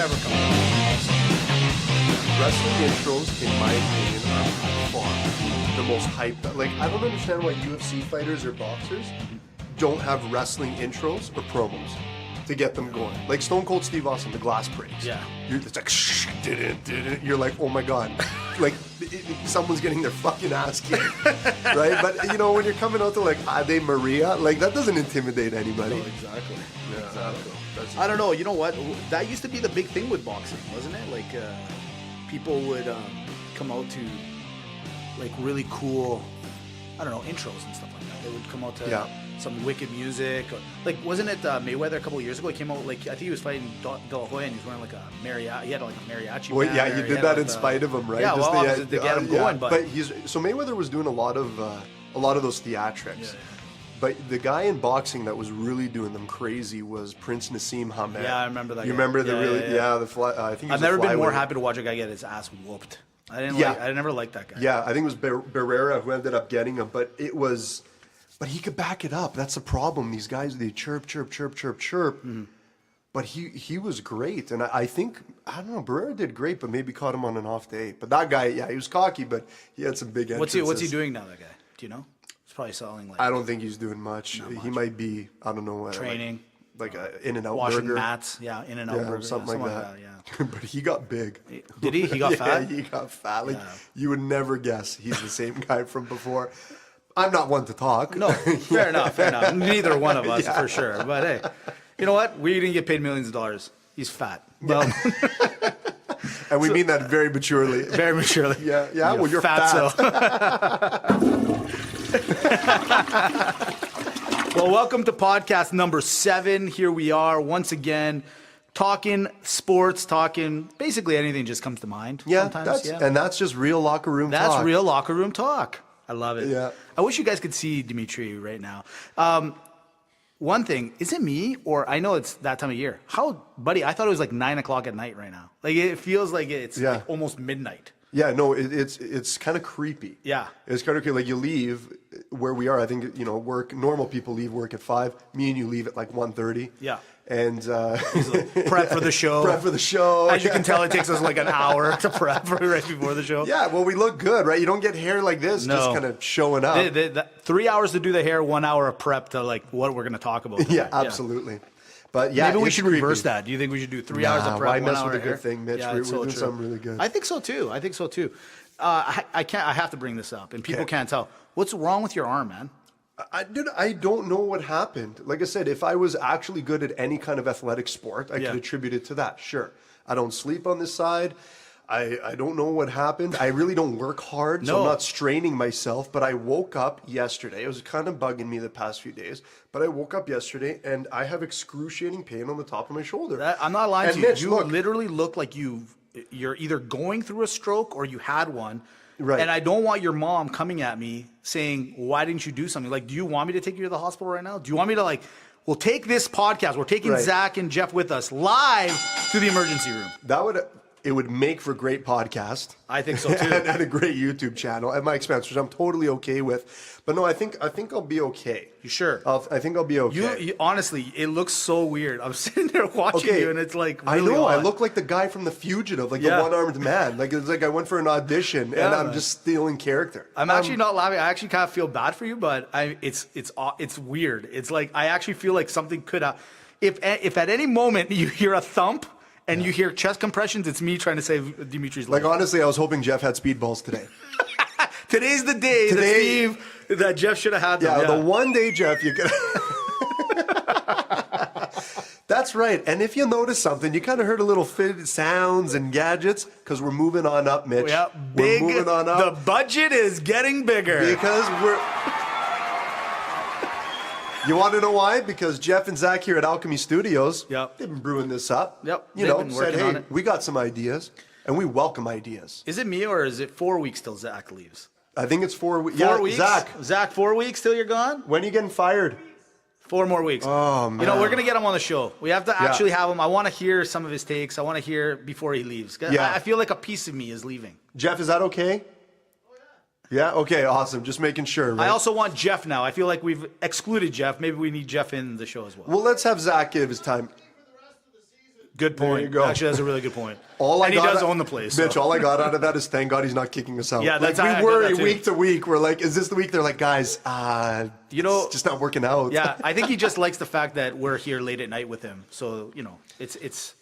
ever come out. Wrestling intros, in my opinion, are by far the most hyped. Like, I don't understand why UFC fighters or boxers don't have wrestling intros or promos to get them going. Like Stone Cold Steve Austin, the glass breaks. Yeah. It's like, you're like, oh my God. Like, someone's getting their fucking ass kicked, right? But, you know, when you're coming out to, like, Ade Maria, like, that doesn't intimidate anybody. No, exactly. Yeah, Exactly. that's- I don't know. You know what? That used to be the big thing with boxing, wasn't it? Like, people would come out to, like, really cool, I don't know, intros and stuff like that. They would come out to some wicked music. Or, like, wasn't it Mayweather a couple of years ago? He came out, like, I think he was fighting De La Hoya, and he was wearing, like, a mariachi. He had, like, a mariachi Well, banner. yeah, you did that in spite of him, right? Yeah, Just well, to get him going. But so Mayweather was doing a lot of those theatrics. Yeah. But the guy in boxing that was really doing them crazy was Prince Nassim Hamed. Yeah, I remember that. You guy. remember the Yeah. the fly, I think he was I've never been more flyweight. happy to watch a guy get his ass whooped. I never liked that guy. Yeah, I think it was Barrera who ended up getting him, but he could back it up. That's the problem. These guys, they chirp. Mm-hmm. But he was great, and I think, I don't know, Barrera did great, but maybe caught him on an off day. But that guy, yeah, he was cocky, but he had some big entrances. What's he doing now, that guy? Do you know? He's probably selling, like, I don't think he's doing much. He might be, I don't know, training. like a In-N-Out washing burger. mats. Yeah, In-N-Out burger. Something like that. Yeah. But he got big. Did he? He got fat? Yeah, he got fat. Like, Yeah. you would never guess he's the same guy from before. I'm not one to talk. No, fair enough. Neither one of us, for sure. But hey, you know what? We didn't get paid millions of dollars. He's fat. Well, And we mean that very maturely. very maturely. Yeah, well, you're fat. Well, welcome to podcast number 7. Here we are once again, talking sports, talking basically anything just comes to mind. Yeah, sometimes. and that's just real locker room talk. That's real locker room talk. I love it. Yeah. I wish you guys could see Dimitri right now. One thing, is it me or I know it's that time of year? Buddy, I thought it was like 9 o'clock at night right now. Like it feels like it's like almost midnight. Yeah, no, it's kind of creepy. Yeah. It's kind of creepy. Like you leave where we are. I think, work, normal people leave work at 5. Me and you leave at like 1:30. Yeah. And Prep for the show. Prep for the show. As you can tell, it takes us like an hour to prep right before the show. Yeah, well, we look good, right? You don't get hair like this just kind of showing up. 3 hours to do the hair, 1 hour of prep to like what we're going to talk about. Yeah, absolutely. But yeah, maybe we should creepy. reverse that. Do you think we should do 3 hours of prep? Why 1 mess hour with a hair? good thing, Mitch? Yeah, we're it's so doing true. something really good. I think so too. I have to bring this up, and people can't tell. What's wrong with your arm, man? I don't know what happened. Like I said, if I was actually good at any kind of athletic sport, I could attribute it to that. Sure. I don't sleep on this side. I don't know what happened. I really don't work hard, so I'm not straining myself. But I woke up yesterday. It was kind of bugging me the past few days. But I woke up yesterday, and I have excruciating pain on the top of my shoulder. I'm not lying to you. Mitch, You literally look like you're either going through a stroke or you had one. Right. And I don't want your mom coming at me saying, why didn't you do something? Like, do you want me to take you to the hospital right now? Do you want me to we'll take this podcast. We're taking Zack and Jeff with us live to the emergency room. It would make for a great podcast. I think so too. and a great YouTube channel at my expense, which I'm totally okay with. But no, I think I'll be okay. You sure? I think I'll be okay. You honestly, it looks so weird. I'm sitting there watching you, and it's like really I know. odd. I look like the guy from The Fugitive, like the one-armed man. Like it's like I went for an audition, and I'm just stealing character. I'm actually not laughing. I actually kind of feel bad for you, but it's weird. It's like I actually feel like something could have. If at any moment you hear a thump and you hear chest compressions, it's me trying to save Dimitri's life. Like honestly, I was hoping Jeff had speedballs today. Today's the day that Jeff should have had them. Yeah, the one day, Jeff, you could. That's right. And if you notice something, you kind of heard a little sounds and gadgets because we're moving on up, Mitch. Yeah, we're moving on up. The budget is getting bigger. Because we're... You want to know why? Because Jeff and Zack here at Alchemy Studios, they've been brewing this up. Yep. Said, hey, we got some ideas, and we welcome ideas. Is it me or is it 4 weeks till Zack leaves? I think it's 4 weeks. 4 weeks? Zack, 4 weeks till you're gone? when are you getting fired? 4 more weeks. Oh, man. We're going to get him on the show. We have to actually have him. I want to hear some of his takes. I want to hear before he leaves. Yeah. I feel like a piece of me is leaving. Jeff, is that okay? Yeah, okay, awesome. Just making sure. Right? I also want Jeff now. I feel like we've excluded Jeff. Maybe we need Jeff in the show as well. Well, let's have Zack give his time. Good point. There you go. Actually, that's a really good point. He does own the place. Mitch, so. all I got out of that is thank God he's not kicking us out. Yeah, that's like, I we worry that too. week to week. We're like, is this the week? They're like, guys, it's just not working out. Yeah, I think he just likes the fact that we're here late at night with him. So, it's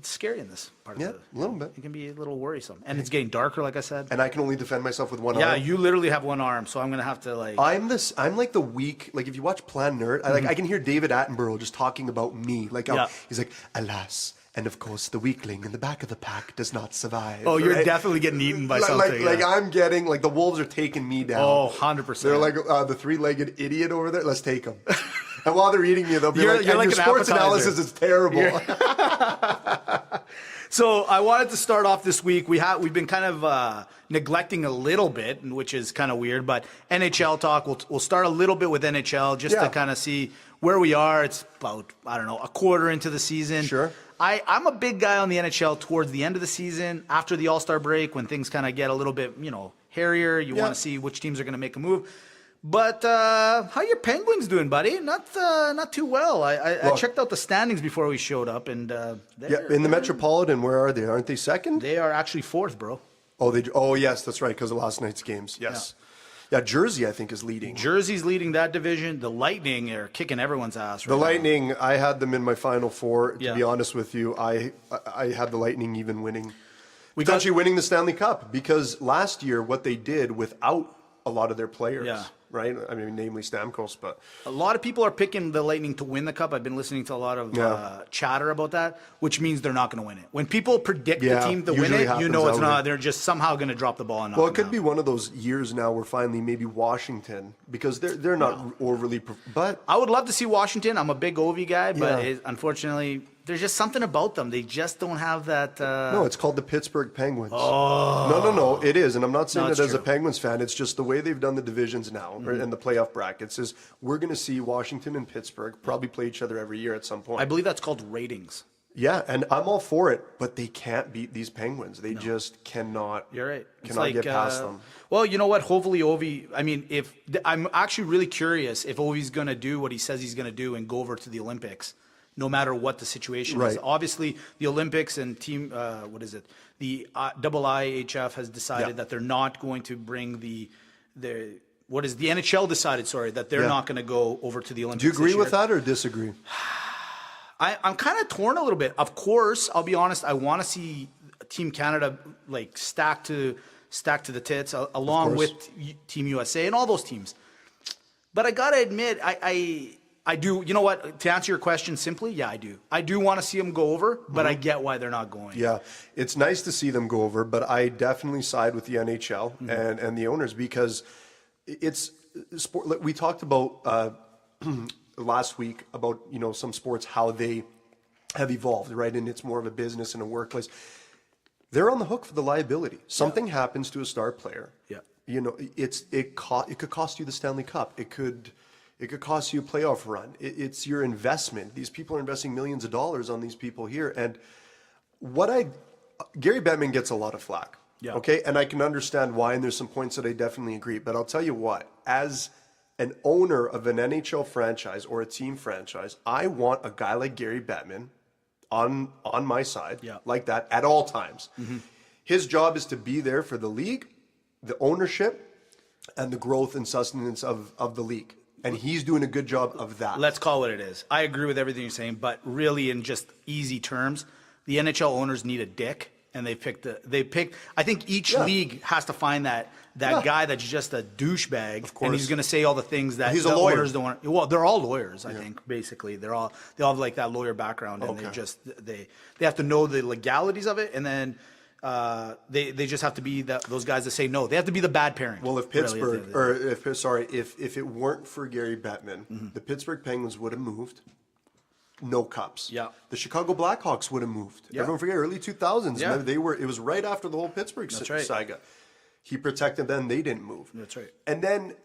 scary in this part of a little bit. It can be a little worrisome. And it's getting darker, like I said. And I can only defend myself with one arm. Yeah, you literally have one arm, so I'm going to have to, like... I'm like the weak, like if you watch Plan Nerd, I can hear David Attenborough just talking about me. Like, he's like, alas, and of course the weakling in the back of the pack does not survive. Oh, you're definitely getting eaten by something. Like I'm getting, like the wolves are taking me down. Oh, 100%. They're like the three-legged idiot over there. Let's take him. And while they're eating me, they'll be like, your sports analysis is terrible. So I wanted to start off this week. We've been kind of neglecting a little bit, which is kind of weird. But NHL talk. We'll start a little bit with NHL just to kind of see where we are. It's about a quarter into the season. Sure. I'm a big guy on the NHL towards the end of the season, after the All-Star break, when things kind of get a little bit hairier. You want to see which teams are going to make a move. But how your Penguins doing, buddy? Not too well. I checked out the standings before we showed up, and in the Metropolitan, where are they? Aren't they second? They are actually fourth, bro. Oh, yes, that's right, because of last night's games. Yes. Yeah, Jersey, I think, is leading. Jersey's leading that division. The Lightning are kicking everyone's ass right now. The Lightning, I had them in my Final Four. To be honest with you, I had the Lightning even winning. Potentially winning the Stanley Cup, because last year, what they did without a lot of their players, right? I mean, namely Stamkos, but... A lot of people are picking the Lightning to win the Cup. I've been listening to a lot of chatter about that, which means they're not going to win it. When people predict the team to win it, it's not. They're just somehow going to drop the ball. And well, it could be one of those years now where finally maybe Washington, because they're not overly... But I would love to see Washington. I'm a big Ovi guy, but unfortunately... There's just something about them. They just don't have that... No, it's called the Pittsburgh Penguins. Oh. No, it is. And I'm not saying it as a Penguins fan. It's just the way they've done the divisions now and the playoff brackets is we're going to see Washington and Pittsburgh probably play each other every year at some point. I believe that's called ratings. Yeah, and I'm all for it, but they can't beat these Penguins. They just cannot. You're right. Cannot get past them. Well, you know what? Hopefully, Ovi. I mean, I'm actually really curious if Ovi's going to do what he says he's going to do and go over to the Olympics, no matter what the situation is. Obviously, the Olympics and team, the IIHF has decided that they're not going to bring the NHL decided, that they're not going to go over to the Olympics. Do you agree with that or disagree? I'm kind of torn a little bit. Of course, I'll be honest, I want to see Team Canada like stacked to the tits along with Team USA and all those teams. But I got to admit, I do. You know what? To answer your question simply, I do. I do want to see them go over, but I get why they're not going. Yeah, it's nice to see them go over, but I definitely side with the NHL and the owners because it's sport. We talked about last week about some sports, how they have evolved, right? And it's more of a business and a workplace. They're on the hook for the liability. Something happens to a star player. Yeah, it could cost you the Stanley Cup. It could cost you a playoff run. It's your investment. These people are investing millions of dollars on these people here. And Gary Bettman gets a lot of flack. Yeah. Okay. And I can understand why. And there's some points that I definitely agree. But I'll tell you what, as an owner of an NHL franchise or a team franchise, I want a guy like Gary Bettman on my side like that at all times. Mm-hmm. His job is to be there for the league, the ownership, and the growth and sustenance of the league. And he's doing a good job of that. Let's call it what it is. I agree with everything you're saying, but really in just easy terms, the NHL owners need a dick, and they picked. I think each league has to find that guy that's just a douchebag, of course, and he's going to say all the things that he's the a lawyer. Owners don't want. Well, they're all lawyers, I think. Basically, they all have like that lawyer background, and they have to know the legalities of it, and then. They just have to be those guys that say no. They have to be the bad parent. Well, if Pittsburgh, if it weren't for Gary Bettman, the Pittsburgh Penguins would have moved. No cups. Yeah. The Chicago Blackhawks would have moved. Yeah. Everyone forget early 2000s. Yeah. It was right after the whole Pittsburgh saga. He protected them. They didn't move. That's right. And then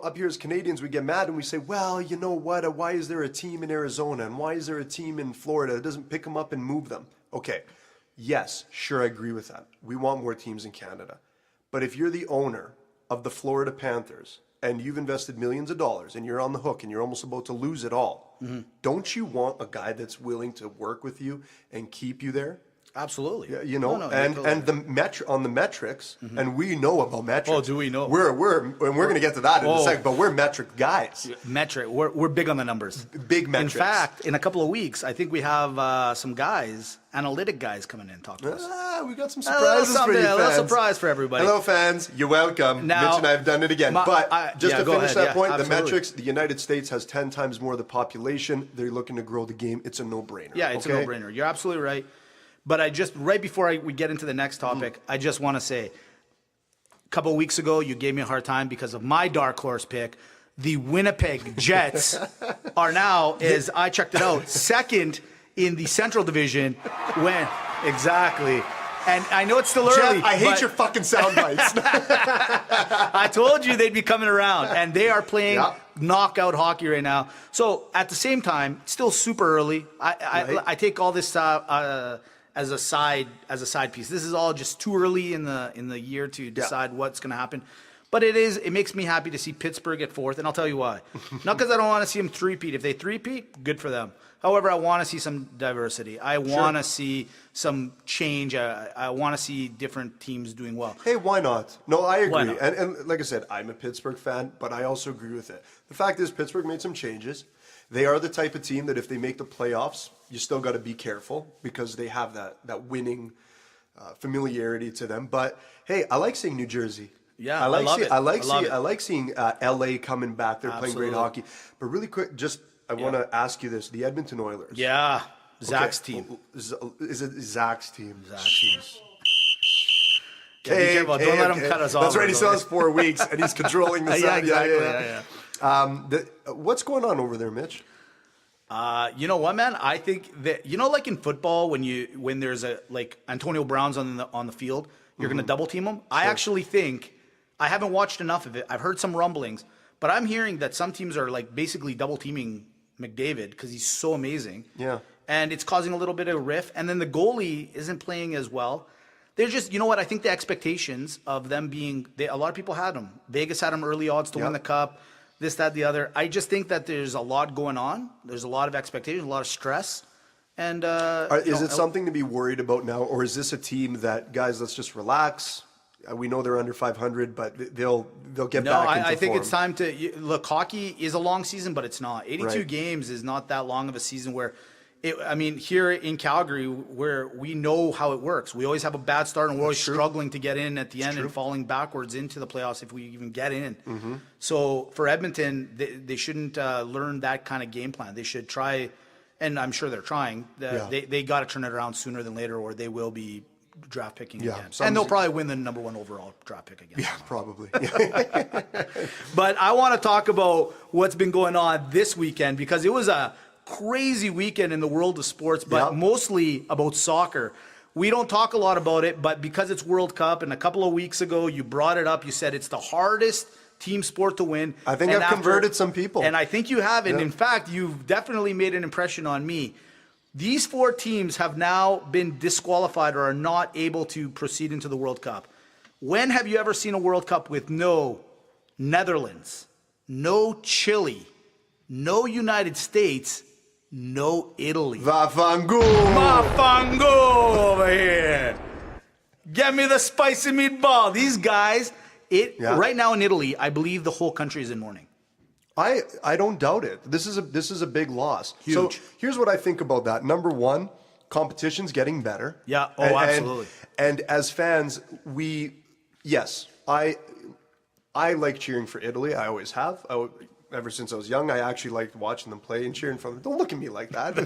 up here as Canadians, we get mad and we say, well, you know what? Why is there a team in Arizona and why is there a team in Florida that doesn't pick them up and move them? Okay. Yes, sure, I agree with that. We want more teams in Canada. But if you're the owner of the Florida Panthers and you've invested millions of dollars and you're on the hook and you're almost about to lose it all, don't you want a guy that's willing to work with you and keep you there? Absolutely. Yeah, you know, and the on the metrics, and we know about metrics. Oh, do we know? We're going to get to that in a second, but we're metric guys. We're big on the numbers. Big metrics. In fact, in a couple of weeks, I think we have some guys, analytic guys, coming in and talk to us. We got some surprises for you, fans. A little surprise for everybody. Hello, fans. You're welcome. Now, Mitch and I have done it again. But just to finish that point, absolutely. the metrics, the United States has 10 times more of the population. They're looking to grow the game. It's a no-brainer. Yeah, it's a no-brainer. You're absolutely right. But right before we get into the next topic, I just want to say, a couple of weeks ago, you gave me a hard time because of my dark horse pick. The Winnipeg Jets are now, as I checked it out, second in the Central Division. Exactly. And I know it's still early. Jeff, I hate your fucking sound bites. I told you they'd be coming around, and they are playing knockout hockey right now. So at the same time, still super early. I take all this as a side piece. This is all just too early in the year to decide what's going to happen. But it makes me happy to see Pittsburgh at fourth, and I'll tell you why. Not because I don't want to see them three-peat. If they three-peat, good for them. However, I want to see some diversity. I want to see some change. I want to see different teams doing well. Hey, why not? No, I agree. And like I said, I'm a Pittsburgh fan, but I also agree with it. The fact is, Pittsburgh made some changes. They are the type of team that if they make the playoffs, you still got to be careful because they have that winning familiarity to them. But hey, I like seeing New Jersey. Yeah, I like seeing LA coming back. They're playing great hockey. But really quick, I want to ask you this: the Edmonton Oilers. Yeah, Zack's team. Is it Zack's team? Zack's team. Hey, don't let him cut us off. That's right. He still has 4 weeks, and he's controlling the sound. Exactly. What's going on over there, Mitch? You know what, man? I think that like in football, when there's like Antonio Brown's on the field, you're going to double team him. Sure. I actually think I haven't watched enough of it. I've heard some rumblings, but I'm hearing that some teams are like basically double teaming McDavid because he's so amazing. Yeah. And it's causing a little bit of a riff. And then the goalie isn't playing as well. They're just, you know what? I think the expectations of them a lot of people had them. Vegas had them early odds to win the cup. This, that, the other. I just think that there's a lot going on. There's a lot of expectations, a lot of stress. And is it something to be worried about now, or is this a team that, guys, let's just relax? We know they're under 500, but they'll get back into I think form. it's time to look. Hockey is a long season, but it's not. 82 games is not that long of a season. Where, here in Calgary, where we know how it works, we always have a bad start, and we're always struggling to get in at the end and falling backwards into the playoffs if we even get in. Mm-hmm. So for Edmonton, they shouldn't learn that kind of game plan. They should try, and I'm sure they're trying. They got to turn it around sooner than later, or they will be draft picking again. And they'll probably win the number 1 overall draft pick again. Yeah, probably. But I want to talk about what's been going on this weekend because it was a crazy weekend in the world of sports, but mostly about soccer. We don't talk a lot about it, but because it's World Cup, and a couple of weeks ago you brought it up, you said it's the hardest team sport to win. I think I've converted some people. And I think you have, and in fact, you've definitely made an impression on me. These 4 teams have now been disqualified or are not able to proceed into the World Cup. When have you ever seen a World Cup with no Netherlands, no Chile, no United States, no Italy? Vafangu! Over here. Get me the spicy meatball. These guys, right now in Italy, I believe the whole country is in mourning. I don't doubt it. This is a big loss. Huge. So here's what I think about that. Number 1, competition's getting better. Yeah. Absolutely. And as fans, I like cheering for Italy. I always have. Ever since I was young, I actually liked watching them play and cheering for them. Don't look at me like that. I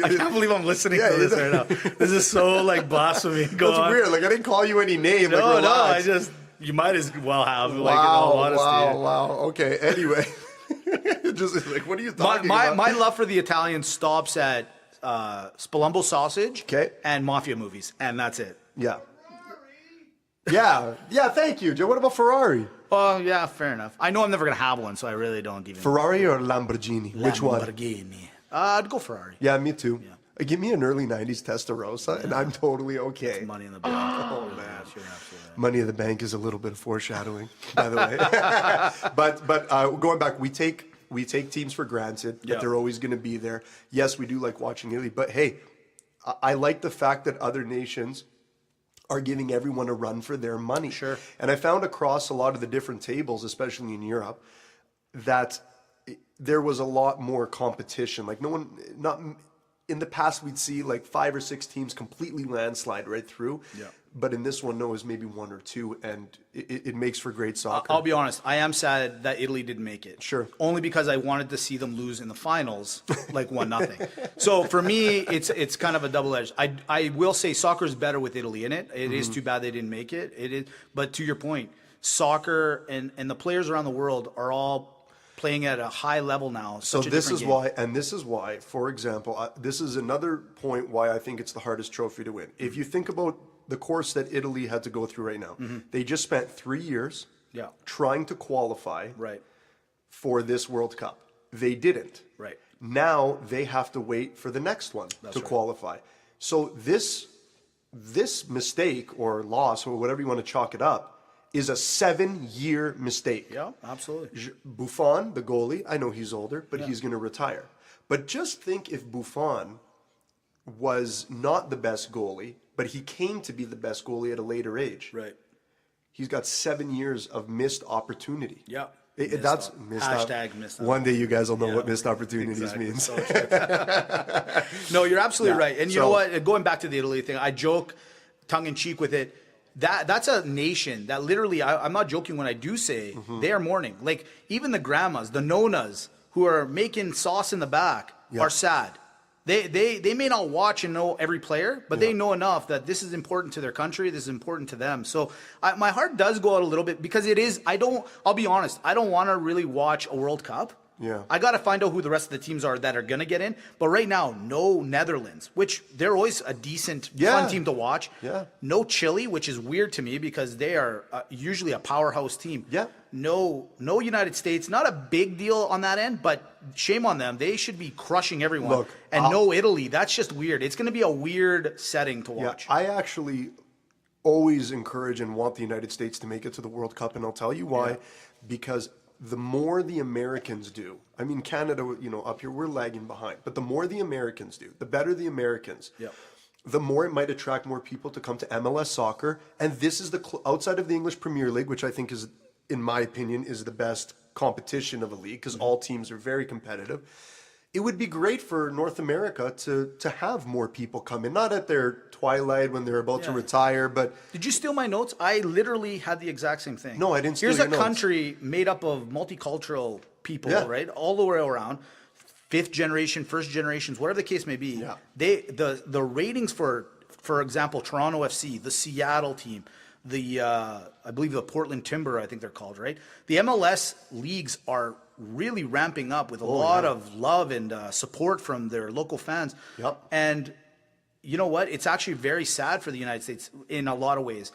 can't believe I'm listening to this right now. This is so like blasphemy. That's weird. Like I didn't call you any name. No. You might as well have. Like, in all honesty. Wow. Okay. Anyway, just like, what are you talking about? My love for the Italians stops at Spalumbo sausage and mafia movies, and that's it. Yeah. Thank you, Joe. What about Ferrari? Oh, yeah, fair enough. I know I'm never gonna have one, so I really don't even. Ferrari or Lamborghini? Which one? Lamborghini. I'd go Ferrari. Yeah, me too. Yeah. Give me an early 90s Testarossa, and I'm totally okay. It's Money in the Bank. Oh, man. You're absolutely right. Money in the Bank is a little bit of foreshadowing, by the way. but going back, we take teams for granted that they're always going to be there. Yes, we do like watching Italy, but hey, I like the fact that other nations are giving everyone a run for their money. Sure. And I found across a lot of the different tables, especially in Europe, that there was a lot more competition. Like in the past, we'd see like 5 or 6 teams completely landslide right through. Yeah. But in this one, no, it was maybe 1 or 2, and it makes for great soccer. I'll be honest. I am sad that Italy didn't make it. Sure. Only because I wanted to see them lose in the finals, like 1-0. So for me, it's kind of a double-edged. I will say soccer is better with Italy in it. It is too bad they didn't make it. It is, but to your point, soccer and the players around the world are all playing at a high level now. So this is why, for example, this is another point why I think it's the hardest trophy to win. If you think about the course that Italy had to go through right now, they just spent 3 years trying to qualify for this World Cup. They didn't. Right. Now they have to wait for the next one to qualify. So this mistake or loss or whatever you want to chalk it up is a 7-year mistake. Yeah, absolutely. Buffon, the goalie, I know he's older, but he's going to retire. But just think if Buffon was not the best goalie, but he came to be the best goalie at a later age. Right. He's got 7 years of missed opportunity. Yeah. That's missed Hashtag missed opportunity. One day you guys will know what missed opportunities means. So no, you're absolutely right. And you know what? Going back to the Italy thing, I joke tongue-in-cheek with it. That's a nation that literally, I'm not joking when I do say they are mourning. Like even the grandmas, the nonas who are making sauce in the back are sad. They may not watch and know every player, but they know enough that this is important to their country. This is important to them. So my heart does go out a little bit because it is. I'll be honest. I don't want to really watch a World Cup. Yeah. I got to find out who the rest of the teams are that are going to get in. But right now, no Netherlands, which they're always a decent, fun team to watch. Yeah. No Chile, which is weird to me because they are usually a powerhouse team. Yeah. No United States. Not a big deal on that end, but shame on them. They should be crushing everyone. Look, no Italy. That's just weird. It's going to be a weird setting to watch. I actually always encourage and want the United States to make it to the World Cup, and I'll tell you why. Because the more the Americans do, I mean, Canada, up here, we're lagging behind. But the more the Americans do, the better the Americans, the more it might attract more people to come to MLS soccer. And this is outside of the English Premier League, which I think is, in my opinion, is the best competition of a league because all teams are very competitive. It would be great for North America to have more people come in, not at their twilight when they're about to retire, but... Did you steal my notes? I literally had the exact same thing. No, I didn't steal your notes. Here's a country made up of multicultural people, right? All the way around. 5th generation, 1st generations, whatever the case may be. Yeah. The ratings for example, Toronto FC, the Seattle team, I believe the Portland Timber, I think they're called, right? The MLS leagues are really ramping up with a lot of love and support from their local fans. Yep. And you know what? It's actually very sad for the United States in a lot of ways.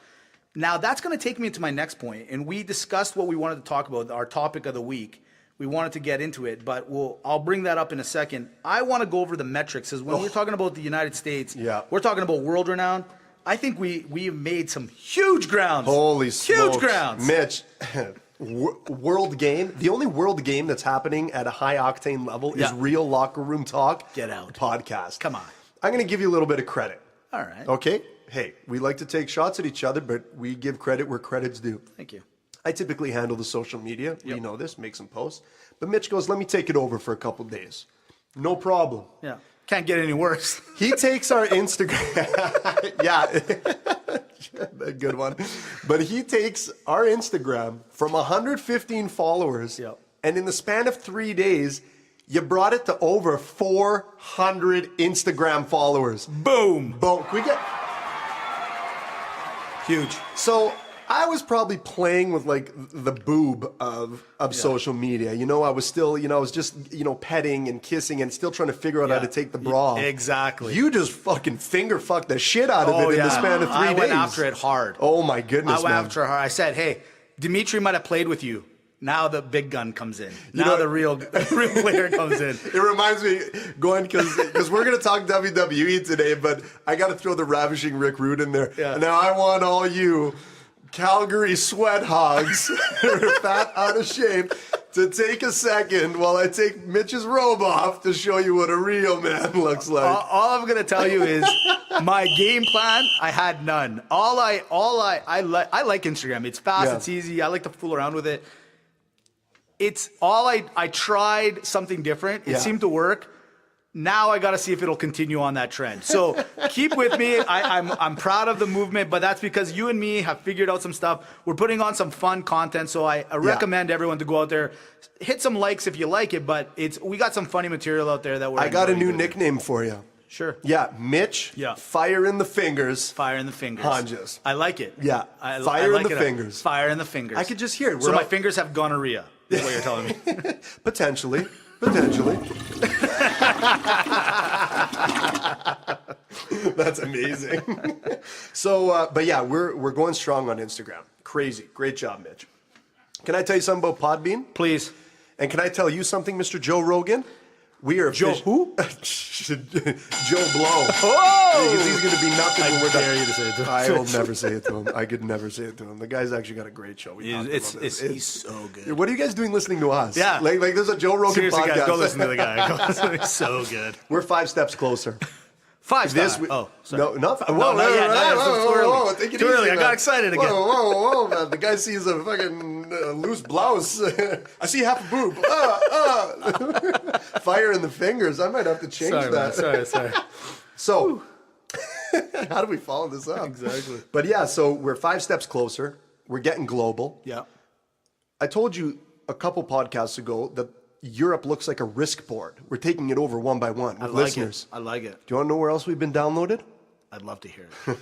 Now, that's going to take me to my next point. And we discussed what we wanted to talk about, our topic of the week. We wanted to get into it, but I'll bring that up in a second. I want to go over the metrics, because when we're talking about the United States, we're talking about world renown. I think we've made some huge grounds. Holy smokes. Huge grounds. Mitch, world game. The only world game that's happening at a high octane level is Real Locker Room Talk. Get out. Podcast. Come on. I'm going to give you a little bit of credit. All right. Okay? Hey, we like to take shots at each other, but we give credit where credit's due. Thank you. I typically handle the social media. You know this, make some posts. But Mitch goes, let me take it over for a couple days. No problem. Yeah. Can't get any worse. He takes our Instagram. A good one. But he takes our Instagram from 115 followers. And in the span of 3 days, you brought it to over 400 Instagram followers. Boom. Boom. Can we get... Huge. So I was probably playing with like the boob of social media. I was still, I was just, petting and kissing and still trying to figure out how to take the bra off. Exactly. You just fucking finger fucked the shit out of it in the span of 3 days. I went after it hard. Oh my goodness, I went after it hard. I said, hey, Dimitri might have played with you. Now the big gun comes in. Now the real player comes in. It reminds me, going, because we're going to talk WWE today, but I got to throw the Ravishing Rick Rude in there. Yeah. Now I want all you Calgary sweat hogs who are fat, out of shape, to take a second while I take Mitch's robe off to show you what a real man looks like. All I'm gonna tell you is my game plan. I had none. I like Instagram. It's fast. It's easy. I like to fool around with it. It's all I tried something different. It seemed to work. Now I got to see if it'll continue on that trend. So keep with me. I'm proud of the movement, but that's because you and me have figured out some stuff. We're putting on some fun content, so I recommend everyone to go out there, hit some likes if you like it. But we got some funny material out there that we're. I got a new nickname for you. Sure. Yeah, Mitch. Yeah. Fire in the fingers. Fire in the fingers. Hanjas. I like it. Yeah. Fire in the fingers. Fire in the fingers. I could just hear it. So my fingers have gonorrhea. Is what you're telling me. Potentially. That's amazing. So, but yeah, we're going strong on Instagram. Crazy. Great job, Mitch. Can I tell you something about Podbean? Please. And can I tell you something, Mr. Joe Rogan? We are Joe who? Joe Blow. Oh! Because he's going to be nothing when we're done. I dare you to say it to him. I will never say it to him. I could never say it to him. The guy's actually got a great show. He's so good. What are you guys doing listening to us? Yeah. Like there's a Joe Rogan Seriously, podcast. guys, go listen to the guy. He's so good. We're 5 steps closer. 5 steps. Oh, sorry. No, not Whoa, not yet. Whoa, take it too early. easy, I got excited again. Whoa, man. The guy sees a fucking loose blouse. I see half a boob. Fire in the fingers. I might have to change that. Man. Sorry. So, how do we follow this up? Exactly. But yeah, so we're 5 steps closer. We're getting global. Yeah. I told you a couple podcasts ago that Europe looks like a risk board. We're taking it over one by one with listeners. I like it. Do you want to know where else we've been downloaded? I'd love to hear it.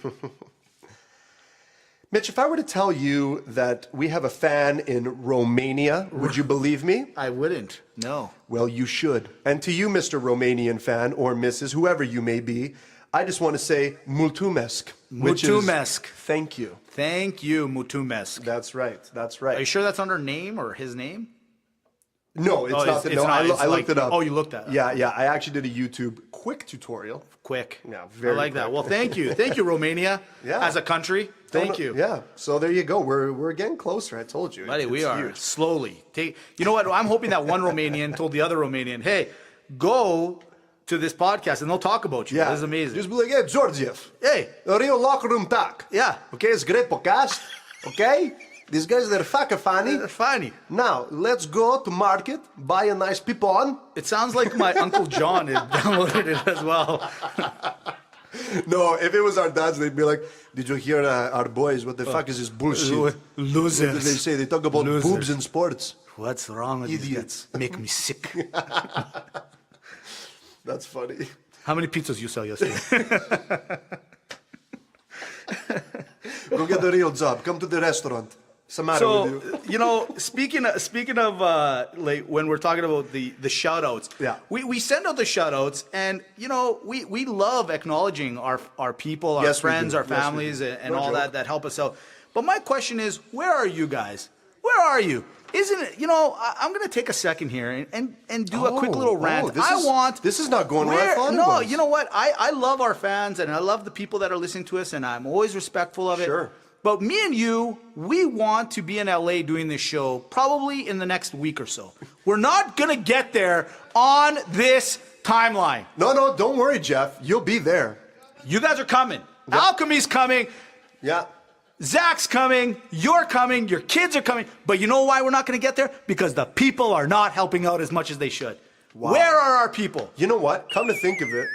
Mitch, if I were to tell you that we have a fan in Romania, would you believe me? I wouldn't. No. Well, you should. And to you, Mr. Romanian fan or Mrs., whoever you may be, I just want to say mulțumesc. Mulțumesc. Thank you. Thank you, mulțumesc. That's right. Are you sure that's under name or his name? No, it's not. I looked it up. Oh, you looked at it. Yeah. I actually did a YouTube quick tutorial. Quick. Yeah, very I like quick. that. Well, thank you. Thank you, Romania. Yeah. As a country. Thank you. Yeah. So there you go. We're getting closer. I told you. Buddy, we are huge. slowly. You know what? I'm hoping that one Romanian told the other Romanian, hey, go to this podcast and they'll talk about you. Yeah. This is amazing. Just be like, hey, Georgiev. Hey. Real locker room talk. Yeah. Okay, it's a great podcast. Okay? These guys, they're fucking funny. They're funny. Now, let's go to market, buy a nice pipon. It sounds like my Uncle John had downloaded it as well. No, if it was our dads, they'd be like, did you hear our boys? What the fuck is this bullshit? Losers. What did they say? They talk about boobs in sports. What's wrong with Idiots. these guys? Make me sick. That's funny. How many pizzas you sell yesterday? Go get a real job. Come to the restaurant. What's the matter with you? Speaking of like when we're talking about the shout outs, we send out the shout outs and we love acknowledging our people, our friends, our families, and all that help us out. But my question is, where are you guys? Where are you? Isn't it, I'm going to take a second here and do a quick little rant. This is not going where I thought it was. No, you know what? I love our fans and I love the people that are listening to us and I'm always respectful of it. Sure. But me and you, we want to be in LA doing this show probably in the next week or so. We're not going to get there on this timeline. No, don't worry, Jeff. You'll be there. You guys are coming. Yep. Alchemy's coming. Yeah. Zach's coming, you're coming, your kids are coming. But you know why we're not going to get there? Because the people are not helping out as much as they should. Wow. Where are our people? You know what? Come to think of it.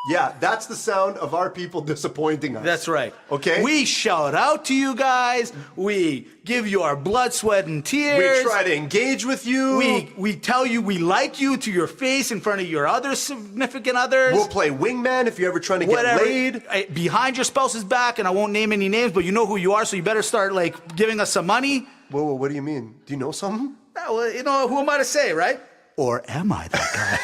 Yeah, that's the sound of our people disappointing us. That's right. Okay? We shout out to you guys. We give you our blood, sweat, and tears. We try to engage with you. We tell you we like you to your face in front of your other significant others. We'll play wingman if you're ever trying to get laid. Behind your spouse's back, and I won't name any names, but you know who you are, so you better start giving us some money. Whoa, what do you mean? Do you know something? Well, who am I to say, right? Or am I that guy?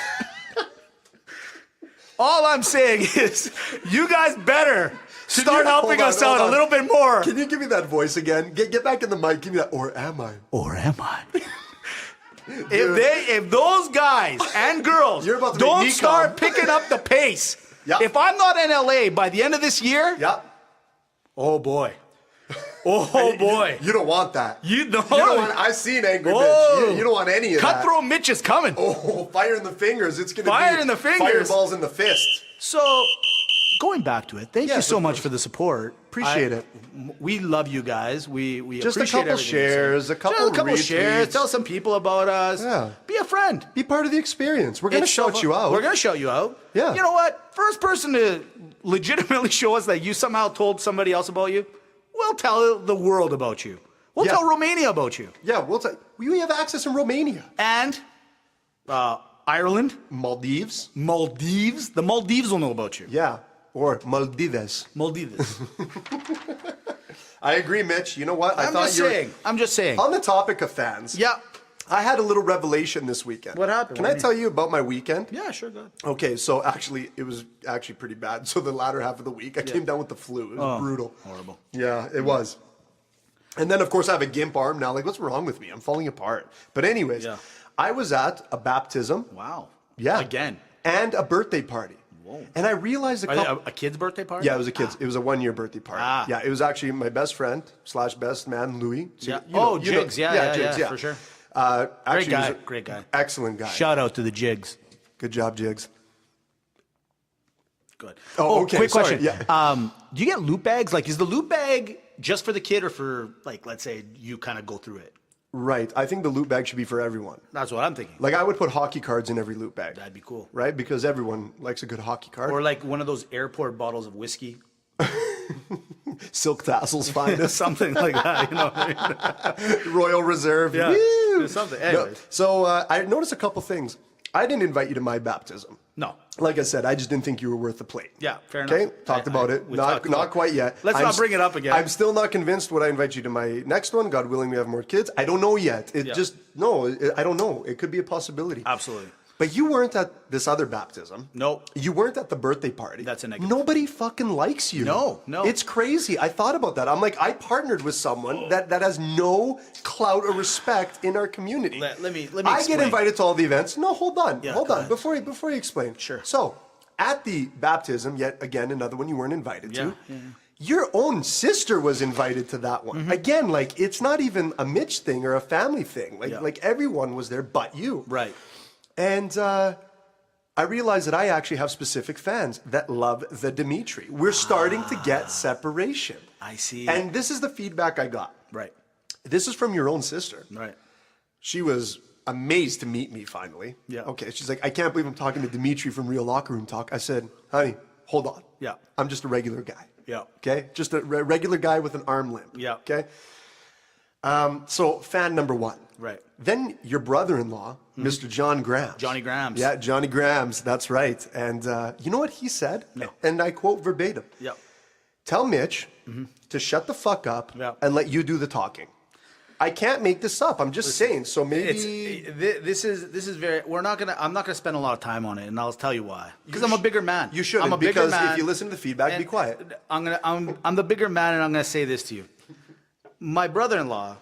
All I'm saying is, you guys better Start helping us out a little bit more. Can you give me that voice again? Get back in the mic. Give me that. Or am I? Or am I? If those guys and girls don't start picking up the pace, if I'm not in LA by the end of this year, oh boy. Oh boy. You don't want that. You don't want, I've seen angry Mitch. You don't want any of that. Cutthroat Mitch is coming. Oh, fire in the fingers. It's going to be fire in the fingers. Fireballs in the fist. So, going back to it, thank you so much for the support. Appreciate it. We love you guys. We just appreciate a couple shares, a couple shares. Tell some people about us. Yeah. Be a friend. Be part of the experience. We're going to shout you out. We're going to shout you out. Yeah. You know what? First person to legitimately show us that you somehow told somebody else about you, we'll tell the world about you. We'll tell Romania about you. Yeah, we'll tell. We have access in Romania. And Ireland. Maldives. The Maldives will know about you. Yeah. Or Maldives. I agree, Mitch. You know what? I'm just saying. On the topic of fans. Yeah. I had a little revelation this weekend. What happened? Can I tell you about my weekend? Yeah, sure, go ahead. Okay, so actually, it was actually pretty bad. So the latter half of the week, I came down with the flu. It was brutal. Horrible. Yeah, it was. And then, of course, I have a gimp arm now. Like, what's wrong with me? I'm falling apart. But anyways, I was at a baptism. Wow. Yeah. Again. And a birthday party. Whoa. And I realized a kid's birthday party? Yeah, it was a kid's. It was a 1-year birthday party. Yeah, it was actually my best friend / best man, Louis. So, yeah. Jigs. Jigs, for sure. Actually, great guy. Excellent guy. Shout out to the Jigs. Good job, Jigs. Good. Oh, okay. Quick question. Yeah. Do you get loot bags? Like, is the loot bag just for the kid or for, like, let's say you kind of go through it? Right. I think the loot bag should be for everyone. That's what I'm thinking. Like, I would put hockey cards in every loot bag. That'd be cool. Right? Because everyone likes a good hockey card. Or like one of those airport bottles of whiskey. Silk Tassels finest. Something like that, you know what I mean? Royal Reserve. Yeah. Woo! Something. Anyways. No. So I noticed a couple things. I didn't invite you to my baptism. No. Like I said, I just didn't think you were worth the plate. Yeah, fair enough. Okay? Talked about it. Not quite yet. Let's not bring it up again. I'm still not convinced would I invite you to my next one. God willing, we have more kids. I don't know yet. I don't know. It could be a possibility. Absolutely. But you weren't at this other baptism. Nope. You weren't at the birthday party. That's a negative. Nobody fucking likes you. No. It's crazy. I thought about that. I'm like, I partnered with someone that has no clout or respect in our community. Let me I explain. get invited to all the events. No, hold on. Yeah, hold on. ahead. Before you explain. Sure. So, at the baptism, yet again, another one you weren't invited to. Yeah. Your own sister was invited to that one. Mm-hmm. Again, like, it's not even a Mitch thing or a family thing. Like everyone was there but you. Right. And I realized that I actually have specific fans that love the Dimitri. We're starting to get separation. I see. And this is the feedback I got. Right. This is from your own sister. Right. She was amazed to meet me finally. Yeah. Okay. She's like, I can't believe I'm talking to Dimitri from Real Locker Room Talk. I said, honey, hold on. Yeah. I'm just a regular guy. Yeah. Okay? Just a regular guy with an arm limp. Yeah. Okay? So fan number one. Right. Then your brother-in-law, Mr. John Grams. Johnny Grams. Yeah, Johnny Grams. That's right. And you know what he said? No. And I quote verbatim. Yeah. Tell Mitch to shut the fuck up and let you do the talking. I can't make this up. I'm just saying. So maybe this is very. I'm not gonna spend a lot of time on it, and I'll tell you why. Because I'm a bigger man. You shouldn't. I'm a bigger because man, if you listen to the feedback, be quiet. I'm the bigger man, and I'm gonna say this to you. My brother-in-law,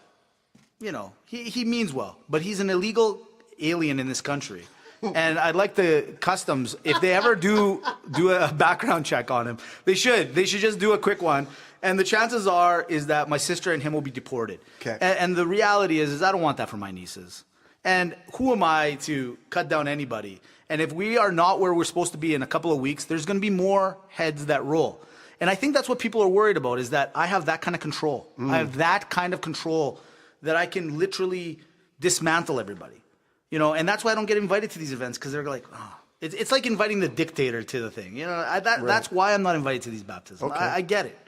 you know, he means well, but he's an illegal alien in this country. And I'd like the customs, if they ever do a background check on him, they should just do a quick one. And the chances is that my sister and him will be deported. Okay. And the reality is I don't want that for my nieces. And who am I to cut down anybody? And if we are not where we're supposed to be in a couple of weeks, there's going to be more heads that roll. And I think that's what people are worried about, is that I have that kind of control. I have that kind of control that I can literally dismantle everybody. You know, and that's why I don't get invited to these events, because they're like, oh. It's like inviting the dictator to the thing. You know, that's why I'm not invited to these baptisms. Okay. I get it.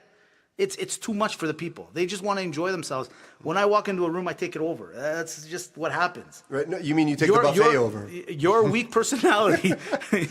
It's too much for the people. They just want to enjoy themselves. When I walk into a room, I take it over. That's just what happens. Right? No, you mean you take the buffet over? Your weak personality.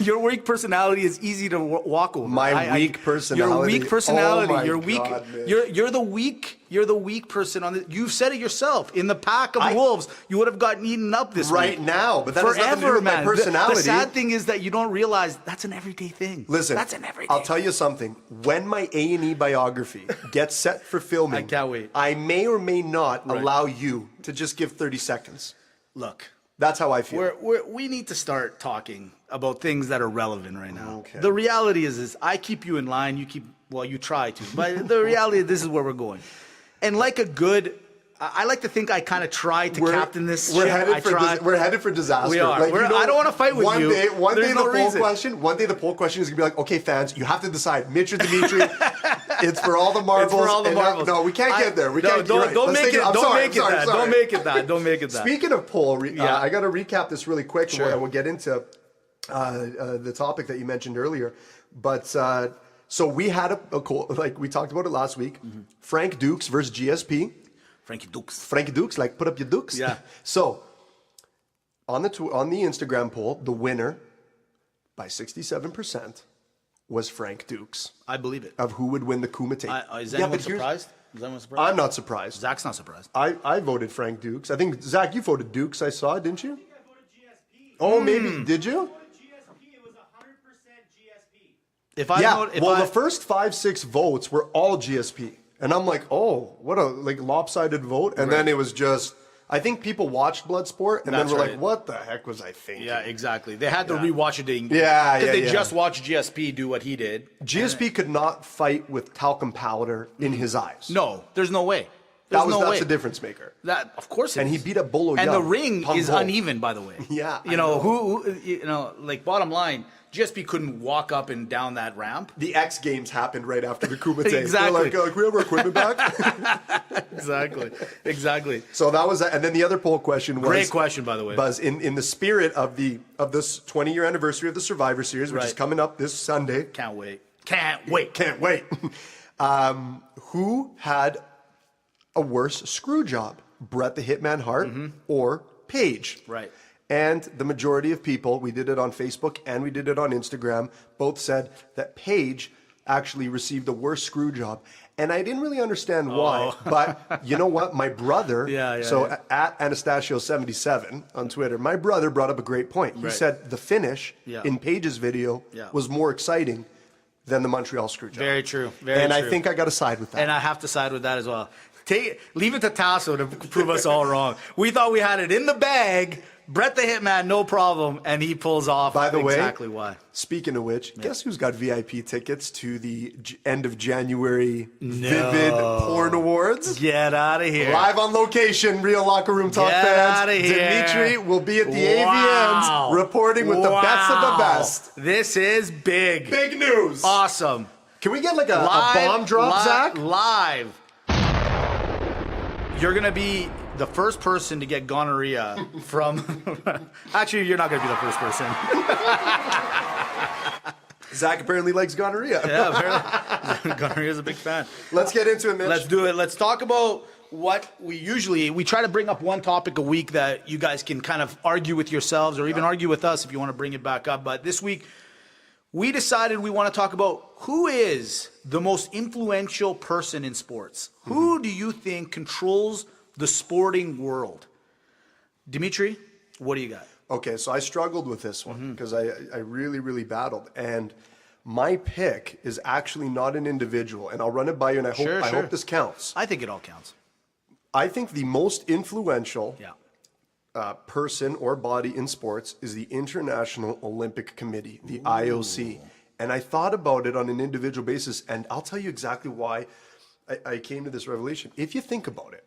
Your weak personality is easy to walk over. My weak personality. Your weak personality. Oh my you're weak. God, man. You're the weak You're the weak person on the. You've said it yourself. In the pack of wolves, you would have gotten eaten up this right week. now. But that has nothing to do with my personality. The sad thing is that you don't realize that's an everyday thing. Listen, that's an everyday. I'll tell you something. When my A&E biography gets set for filming, I can't wait. I may or may not allow you to just give 30 seconds. Look. That's how I feel. We need to start talking about things that are relevant right now. Okay. The reality is I keep you in line. You try to. But the reality is this is where we're going. And like a good... I like to think I kind of try to captain this ship. We're headed for disaster. We are. Like, I don't want to fight with you. One day the poll question is going to be like, okay, fans, you have to decide. Mitch or Dimitri, it's for all the marbles. It's for all the marbles. No, we can't get there. Don't make it that. Speaking of poll, I got to recap this really quick, and we'll get into the topic that you mentioned earlier. But so we had like we talked about it last week. Mm-hmm. Frank Dukes versus GSP. Frankie Dukes, like put up your dukes. Yeah. So on the Instagram poll, the winner by 67% was Frank Dukes. I believe it. Of who would win the Kumite. Is anyone surprised? I'm not surprised. Zach's not surprised. I voted Frank Dukes. I think, Zach, you voted Dukes, I saw, didn't you? I think I voted GSP. Oh, maybe. Did you? I voted GSP. It was 100% GSP. The first 5-6 votes were all GSP. And I'm like, oh, what a lopsided vote. And then it was just, I think people watched Bloodsport and then were like, what the heck was I thinking? Yeah, exactly. They had to rewatch it. Because they just watched GSP do what he did. GSP could not fight with talcum powder in his eyes. No, there's no way. That's a difference maker. That, of course it is. And he beat up Bolo And Young, the ring is uneven, by the way. Yeah. Bottom line, GSP couldn't walk up and down that ramp. The X Games happened right after the Kumite. Exactly. They're like, can we have our equipment back? Exactly. So that was, and then the other poll question was... Great question, by the way. Buzz, in the spirit of this 20-year anniversary of the Survivor Series, which is coming up this Sunday. Can't wait. Who had a worse screw job? Bret the Hitman Hart or Paige? Right. And the majority of people, we did it on Facebook and we did it on Instagram, both said that Paige actually received the worst screw job. And I didn't really understand why, but you know what? My brother, at Ep.07 on Twitter, my brother brought up a great point. He said the finish in Paige's video was more exciting than the Montreal screw job. Very true. I think I got to side with that. And I have to side with that as well. Leave it to Tasso to prove us all wrong. We thought we had it in the bag. Bret the Hitman, no problem, and he pulls off exactly why. Speaking of which, guess who's got VIP tickets to the end of January Vivid Porn Awards? Get out of here. Live on location, Real Locker Room Talk fans. Get out of here. Dimitri will be at the AVNs reporting with the best of the best. This is big. Big news. Awesome. Can we get like a bomb drop, Zach? Live. You're going to be the first person to get gonorrhea from... Actually, you're not going to be the first person. Zach apparently likes gonorrhea. Yeah, apparently. Gonorrhea's a big fan. Let's get into it, Mitch. Let's do it. Let's talk about what we try to bring up one topic a week that you guys can kind of argue with yourselves or even argue with us if you want to bring it back up. But this week, we decided we want to talk about who is the most influential person in sports. Who do you think controls the sporting world? Dimitri, what do you got? Okay, so I struggled with this one because I really, really battled. And my pick is actually not an individual. And I'll run it by you, and I hope this counts. I think it all counts. I think the most influential person or body in sports is the International Olympic Committee, the IOC. And I thought about it on an individual basis, and I'll tell you exactly why I came to this revelation. If you think about it,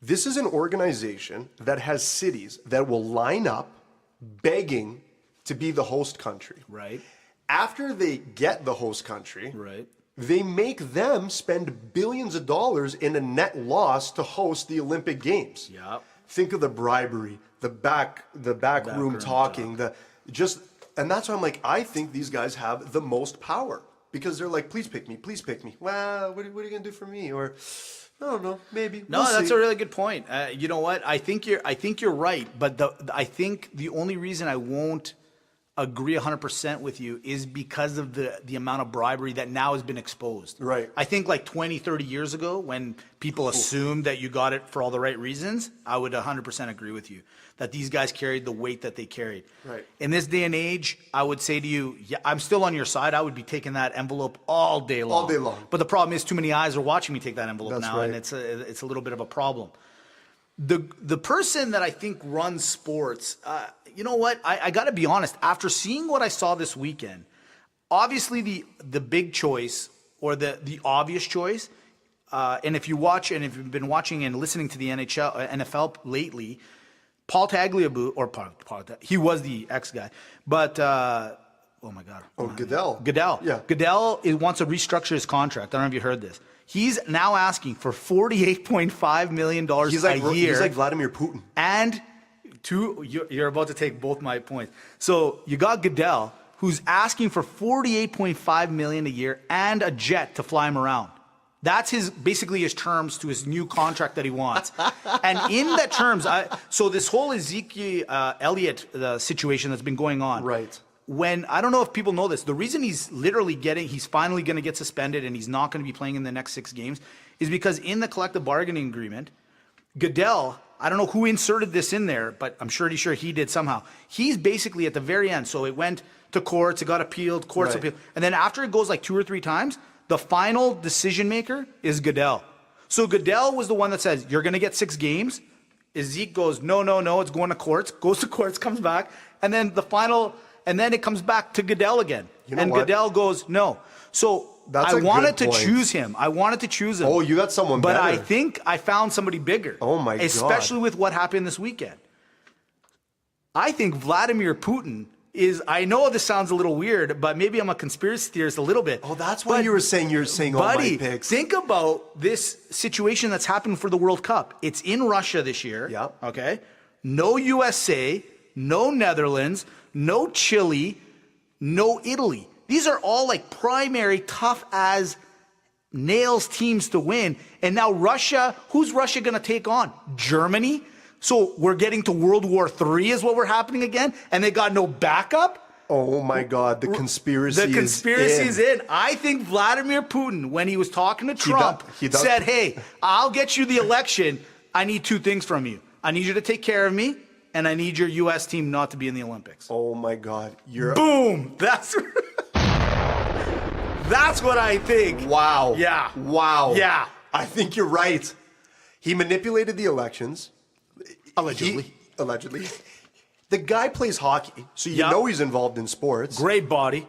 this is an organization that has cities that will line up begging to be the host country. Right. After they get the host country, right, they make them spend billions of dollars in a net loss to host the Olympic Games. Yep. Think of the bribery, the back room talking, and that's why I'm like, I think these guys have the most power because they're like, please pick me, please pick me. Well, what are you gonna do for me? Or I don't know, maybe. No, that's a really good point. You know what? I think you're right, but I think the only reason I won't agree 100% with you is because of the amount of bribery that now has been exposed. Right. I think like 20, 30 years ago when people assumed that you got it for all the right reasons, I would 100% agree with you that these guys carried the weight that they carried. Right. In this day and age, I would say to you, yeah, I'm still on your side. I would be taking that envelope all day long. All day long. But the problem is too many eyes are watching me take that envelope That's now, right. and it's a little bit of a problem. The person that I think runs sports, you know what? I got to be honest. After seeing what I saw this weekend, obviously the big choice or the obvious choice, and if you've been watching and listening to the NFL lately, Paul Tagliabue, or he was the ex guy, but oh my God. Goodell. Yeah. Goodell wants to restructure his contract. I don't know if you heard this. He's now asking for $48.5 million a year. He's like Vladimir Putin. And you're about to take both my points. So you got Goodell, who's asking for $48.5 million a year and a jet to fly him around. That's basically his terms to his new contract that he wants. And in that terms, so this whole Ezekiel Elliott situation that's been going on. Right. I don't know if people know this, the reason he's finally going to get suspended and he's not going to be playing in the next 6 games is because in the collective bargaining agreement, Goodell, I don't know who inserted this in there, but I'm sure he did somehow. He's basically at the very end. So it went to courts, it got appealed, courts appealed. And then after it goes like 2 or 3 times, the final decision maker is Goodell. So Goodell was the one that says, you're going to get 6 games. Zeke goes, no, it's going to courts, goes to courts, comes back. And then and then it comes back to Goodell again. You know what? Goodell goes, no. So That's I a wanted good to point. choose him. Oh, you got someone but better. I think I found somebody bigger. Oh, my God. Especially with what happened this weekend. I think Vladimir Putin I know this sounds a little weird, but maybe I'm a conspiracy theorist a little bit. Oh, that's why you're saying all my picks. Think about this situation that's happened for the World Cup. It's in Russia this year. Yep. Okay. No USA, no Netherlands, no Chile, no Italy. These are all like primary tough as nails teams to win. And now Russia, who's Russia going to take on? Germany? So we're getting to World War III is what we're happening again? And they got no backup? Oh my God, the conspiracy is in. I think Vladimir Putin, when he was talking to Trump, said, hey, I'll get you the election. I need 2 things from you. I need you to take care of me, and I need your U.S. team not to be in the Olympics. Oh my God. Boom! That's what I think. Wow. Yeah. Wow. Yeah. I think you're right. He manipulated the elections. Allegedly. The guy plays hockey, so you know he's involved in sports. Great body.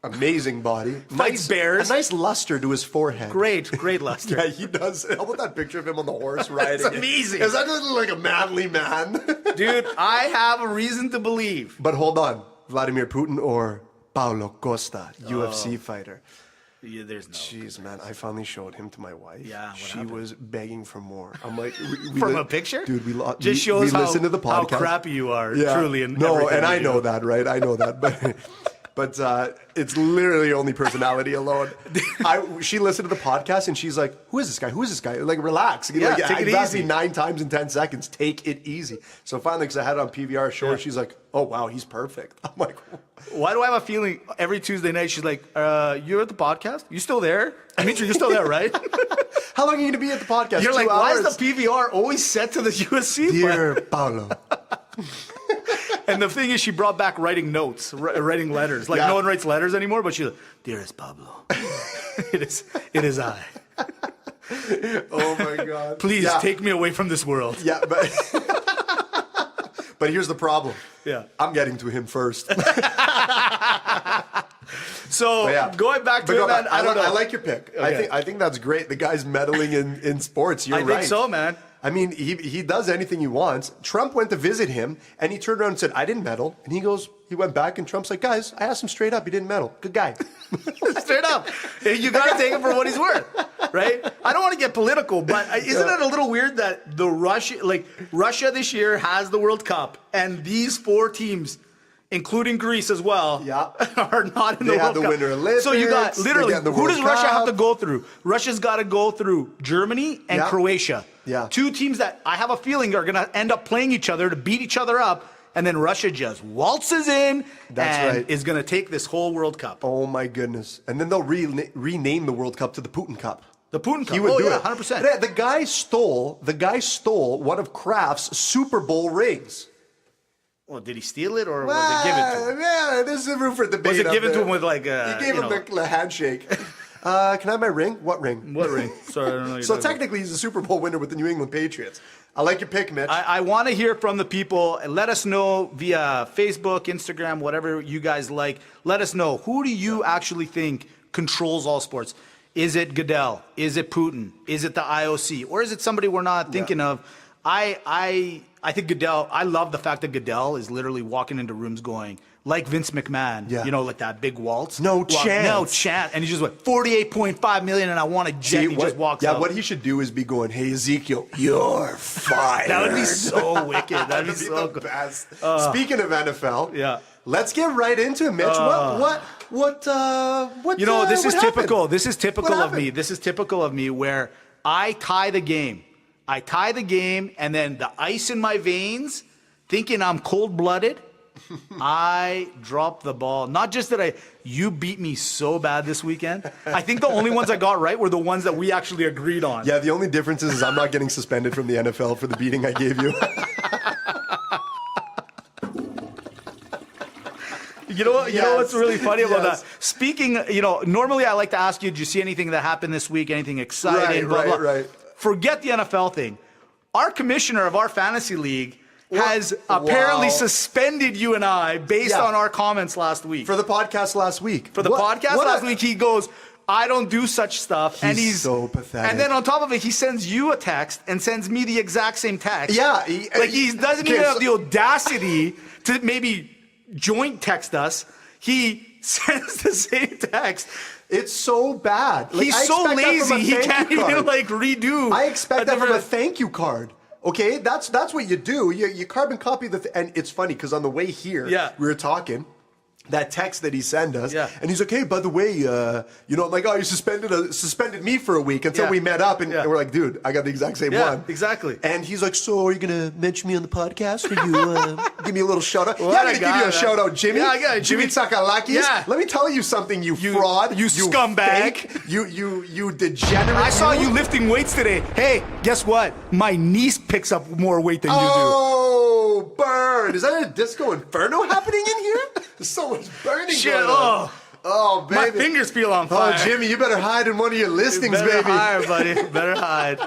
Amazing body. Fights bears. A nice luster to his forehead. Great luster. Yeah, he does. How about that picture of him on the horse riding? It's amazing. Does that look like a manly man? Dude, I have a reason to believe. But hold on. Vladimir Putin or Paulo Costa, UFC fighter. Yeah, there's no. Jeez, man, I finally showed him to my wife. Yeah, she was begging for more. I'm like, from a picture, dude. We shows listen to the podcast. How crappy you are. Yeah. Truly, and I know that, right? I know that, but it's literally only personality alone. She listened to the podcast and she's like, "Who is this guy? Who is this guy?" Like, relax. Yeah, like, take it easy. 9 times in 10 seconds. Take it easy. So finally, because I had it on PVR show, she's like, "Oh wow, he's perfect." I'm like, why do I have a feeling every Tuesday night she's like, "You're at the podcast? You still there? Dimitri, you're still there, right?" How long are you going to be at the podcast? You're 2 like, hours? why is the PVR always set to the USC? Dear Paulo. And the thing is, she brought back writing notes, writing letters. Like, no one writes letters anymore, but she's like, "Dearest Pablo, it is I. Oh my God. Please take me away from this world." Yeah, but here's the problem. Yeah. I'm getting to him first. So going back to it, man, I don't know. I like your pick. Okay. I think that's great. The guy's meddling in sports. You're right. I think so, man. I mean, he does anything he wants. Trump went to visit him, and he turned around and said, "I didn't meddle." And he went back, and Trump's like, "Guys, I asked him straight up. He didn't meddle. Good guy." Straight up. You got to take him for what he's worth, right? I don't want to get political, but isn't it a little weird that Russia this year has the World Cup, and these 4 teams, including Greece as well, are not in the World Cup. They have the Winter Olympics. So you got literally, who does Russia have to go through? Russia's got to go through Germany and Croatia. Yeah. 2 teams that I have a feeling are going to end up playing each other to beat each other up. and then Russia just waltzes in That's right. is going to take this whole World Cup. Oh my goodness! And then they'll rename the World Cup to the Putin Cup. The Putin Cup. He would do it. 100%. The guy stole one of Kraft's Super Bowl rings. Well, did he steal it or was it given to him? Yeah, there's a room for debate. Was it given to him with like He gave him the handshake. Can I have my ring? What ring? What ring? Sorry, I don't know. So technically, he's a Super Bowl winner with the New England Patriots. I like your pick, Mitch. I want to hear from the people. Let us know via Facebook, Instagram, whatever you guys like. Let us know. Who do you actually think controls all sports? Is it Goodell? Is it Putin? Is it the IOC? Or is it somebody we're not thinking of? I think Goodell, I love the fact that Goodell is literally walking into rooms going, like Vince McMahon, you know, like that big waltz. No chance. And he just went, 48.5 million and I want a jet. He just walks out. Yeah, what he should do is be going, hey, Ezekiel, you're fired. That would be so wicked. That would be so the best. Speaking of NFL, let's get right into it, Mitch. What you know, this is what typical. happened? This is typical of me. This is typical of me where I tie the game. And then the ice in my veins, thinking I'm cold-blooded, I drop the ball. Not just that you beat me so bad this weekend. I think the only ones I got right were the ones that we actually agreed on. Yeah, the only difference is I'm not getting suspended from the NFL for the beating I gave you. You know what's really funny about that? Speaking, normally I like to ask you, did you see anything that happened this week? Anything exciting? Right. Forget the NFL thing. Our commissioner of our fantasy league has apparently suspended you and I based on our comments last week. For the podcast last week. Last week, he goes, I don't do such stuff. He's so pathetic. And then on top of it, he sends you a text and sends me the exact same text. Yeah. He doesn't even have the audacity to maybe joint text us. He sends the same text. It's so bad. He's so lazy, he can't even redo. I expect that from a thank you card. Okay, that's what you do. You carbon copy and it's funny because on the way here, we were talking. That text that he sent us, and he's like, "Hey, by the way, I'm like, oh, you suspended me for a week until we met up," and we're like, "Dude, I got the exact same one." Exactly. And he's like, "So, are you gonna mention me on the podcast? Or you give me a little shout out?" I'm gonna give you a shout out, Jimmy. Yeah, I got it, Jimmy Tsakalakis. Yeah. Let me tell you something, you fraud, you scumbag, fake, you degenerate. I saw you lifting weights today. Hey, guess what? My niece picks up more weight than you do. Oh, burn! Is that a disco inferno happening in here? There's so much burning going on. Oh, baby. My fingers feel on fire. Oh, Jimmy, you better hide in one of your listings, baby. Better hide, buddy. Better hide.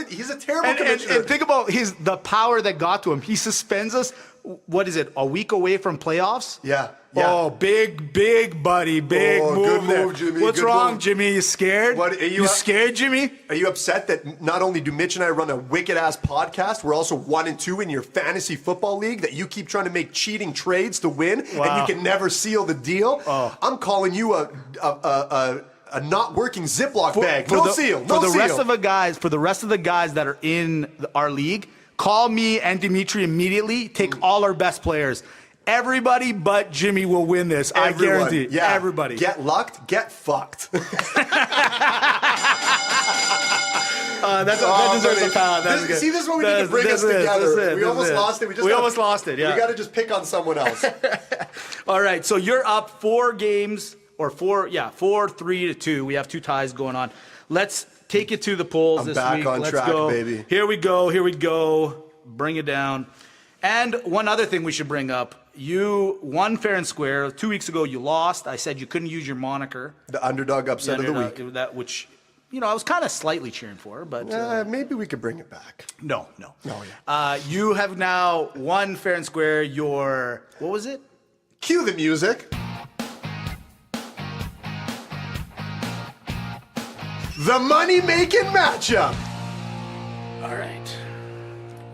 He's a terrible commissioner. And think about the power that got to him. He suspends us, what is it, a week away from playoffs? Yeah. Oh, big, buddy. Big move good there. move, Jimmy. What's good wrong, move. Jimmy? You scared? You scared, Jimmy? Are you upset that not only do Mitch and I run a wicked-ass podcast, we're also 1-2 in your fantasy football league, that you keep trying to make cheating trades to win, and you can never seal the deal? Oh. I'm calling you a not working Ziploc bag. No seal. For the rest of the guys that are in our league, call me and Dimitri immediately. Take all our best players. Everybody but Jimmy will win this. I guarantee. Yeah. Everybody. Get lucked, get fucked. That deserves a pound. That's good. See, this is what we need to bring us together. We almost lost it. We almost lost it. Yeah. We got to just pick on someone else. All right. So you're up 4 games, or 3-2. We have 2 ties going on. Let's take it to the polls this week. I'm back on track, baby. Here we go. Bring it down. And one other thing we should bring up. You won fair and square. 2 weeks ago, you lost. I said you couldn't use your moniker. The underdog upset of the week. Which I was kind of slightly cheering for, but... maybe we could bring it back. No. You have now won fair and square your... What was it? Cue the music. The money-making matchup. All right.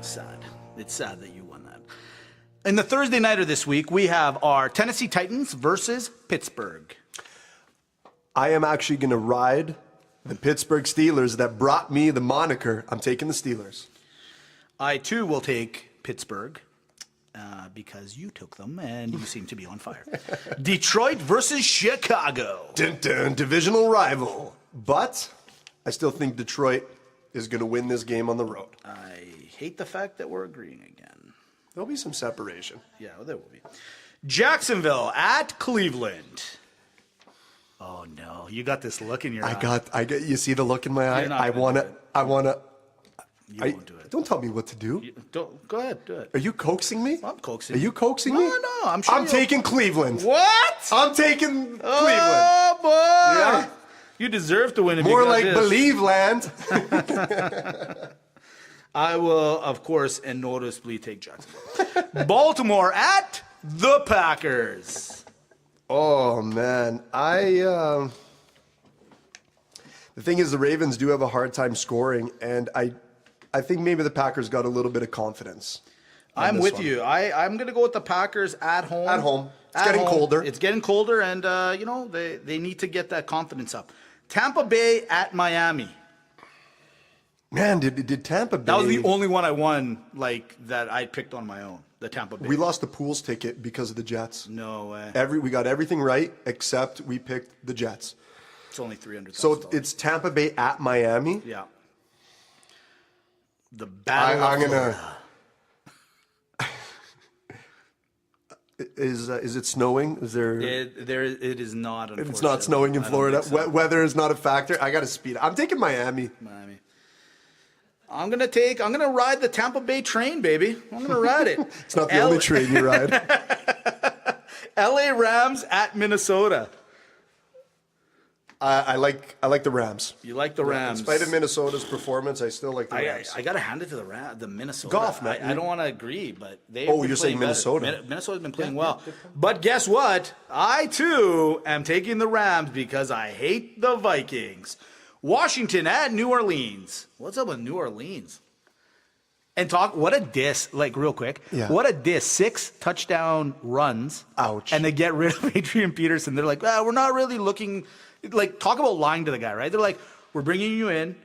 Sad. It's sad that you won that. In the Thursday nighter this week, we have our Tennessee Titans versus Pittsburgh. I am actually going to ride the Pittsburgh Steelers that brought me the moniker. I'm taking the Steelers. I, too, will take Pittsburgh because you took them and you seem to be on fire. Detroit versus Chicago. Dun, dun, divisional rival. But I still think Detroit is going to win this game on the road. I hate the fact that we're agreeing again. There'll be some separation. Yeah, well, there will be. Jacksonville at Cleveland. Oh no, you got this look in your eye. I get. You see the look in my eye. I wanna. You won't do it. Don't tell me what to do. Go ahead, do it. Are you coaxing me? I'm coaxing. Are you coaxing me? No, I'm sure. I'm taking Cleveland. What? I'm taking Cleveland. Oh boy! Yeah. You deserve to win. If More you got like this. Believe Land. I will, of course, and noticeably take Jacksonville. Baltimore at the Packers. Oh man, the thing is, the Ravens do have a hard time scoring, and I think maybe the Packers got a little bit of confidence. I'm with you. I'm going to go with the Packers at home. At home. It's getting colder. It's getting colder, and they need to get that confidence up. Tampa Bay at Miami. Man, did Tampa Bay? That was the only one I won that I picked on my own. The Tampa Bay. We lost the Pools ticket because of the Jets. No way. We got everything right except we picked the Jets. It's only $300. So it's Tampa Bay at Miami. Yeah. The battle of Florida. Is it snowing? Is there? It is not. It's not snowing in Florida. So. Weather is not a factor. I got to speed. I'm taking Miami. I'm gonna ride the Tampa Bay train, baby. I'm gonna ride it. It's not the only train you ride. LA Rams at Minnesota. I like the Rams. You like the Rams. In spite of Minnesota's performance, I still like the Rams. I got to hand it to the Minnesota. Golf, man. I don't want to agree, but they. Oh, you're saying Minnesota. Minnesota's been playing well. But guess what? I, too, am taking the Rams because I hate the Vikings. Washington at New Orleans. What's up with New Orleans? And what a diss, real quick. Yeah. What a diss. 6 touchdown runs. Ouch. And they get rid of Adrian Peterson. They're like, we're not really looking. Talk about lying to the guy, right? They're like, we're bringing you in.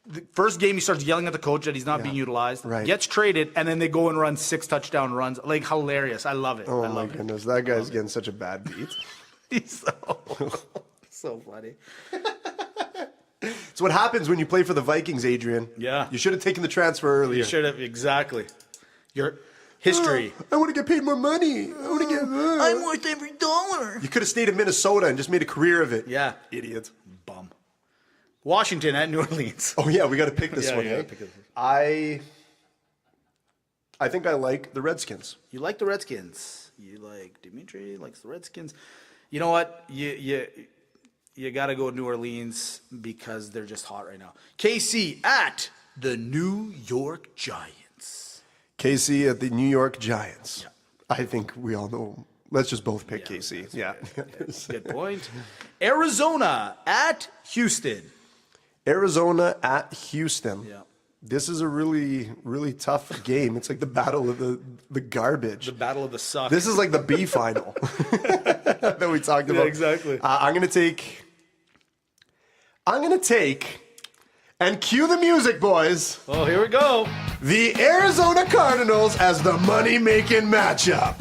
The first game, he starts yelling at the coach that he's not being utilized. Right. Gets traded, and then they go and run 6 touchdown runs. Hilarious. I love it. Oh, I love my goodness. That guy's getting such a bad beat. He's so funny. It's what happens when you play for the Vikings, Adrian. Yeah. You should have taken the transfer earlier. You should have, exactly. Your history. I want to get paid more money. I'm worth every dollar. You could have stayed in Minnesota and just made a career of it. Yeah. Idiot. Bum. Washington at New Orleans. Oh, yeah, we got to pick this one. You gotta pick this one. I think I like the Redskins. You like the Redskins. You like Dimitri likes the Redskins. You know what? You got to go New Orleans because they're just hot right now. KC at the New York Giants. KC at the New York Giants. Yeah. I think we all know. Let's just both pick KC. Yeah. Good point. Arizona at Houston. Arizona at Houston. Yeah. This is a really, really tough game. It's like the battle of the garbage. The battle of the suck. This is like the B final that we talked about. Yeah, exactly. I'm gonna take, and cue the music, boys. Oh, here we go. The Arizona Cardinals as the money-making matchup.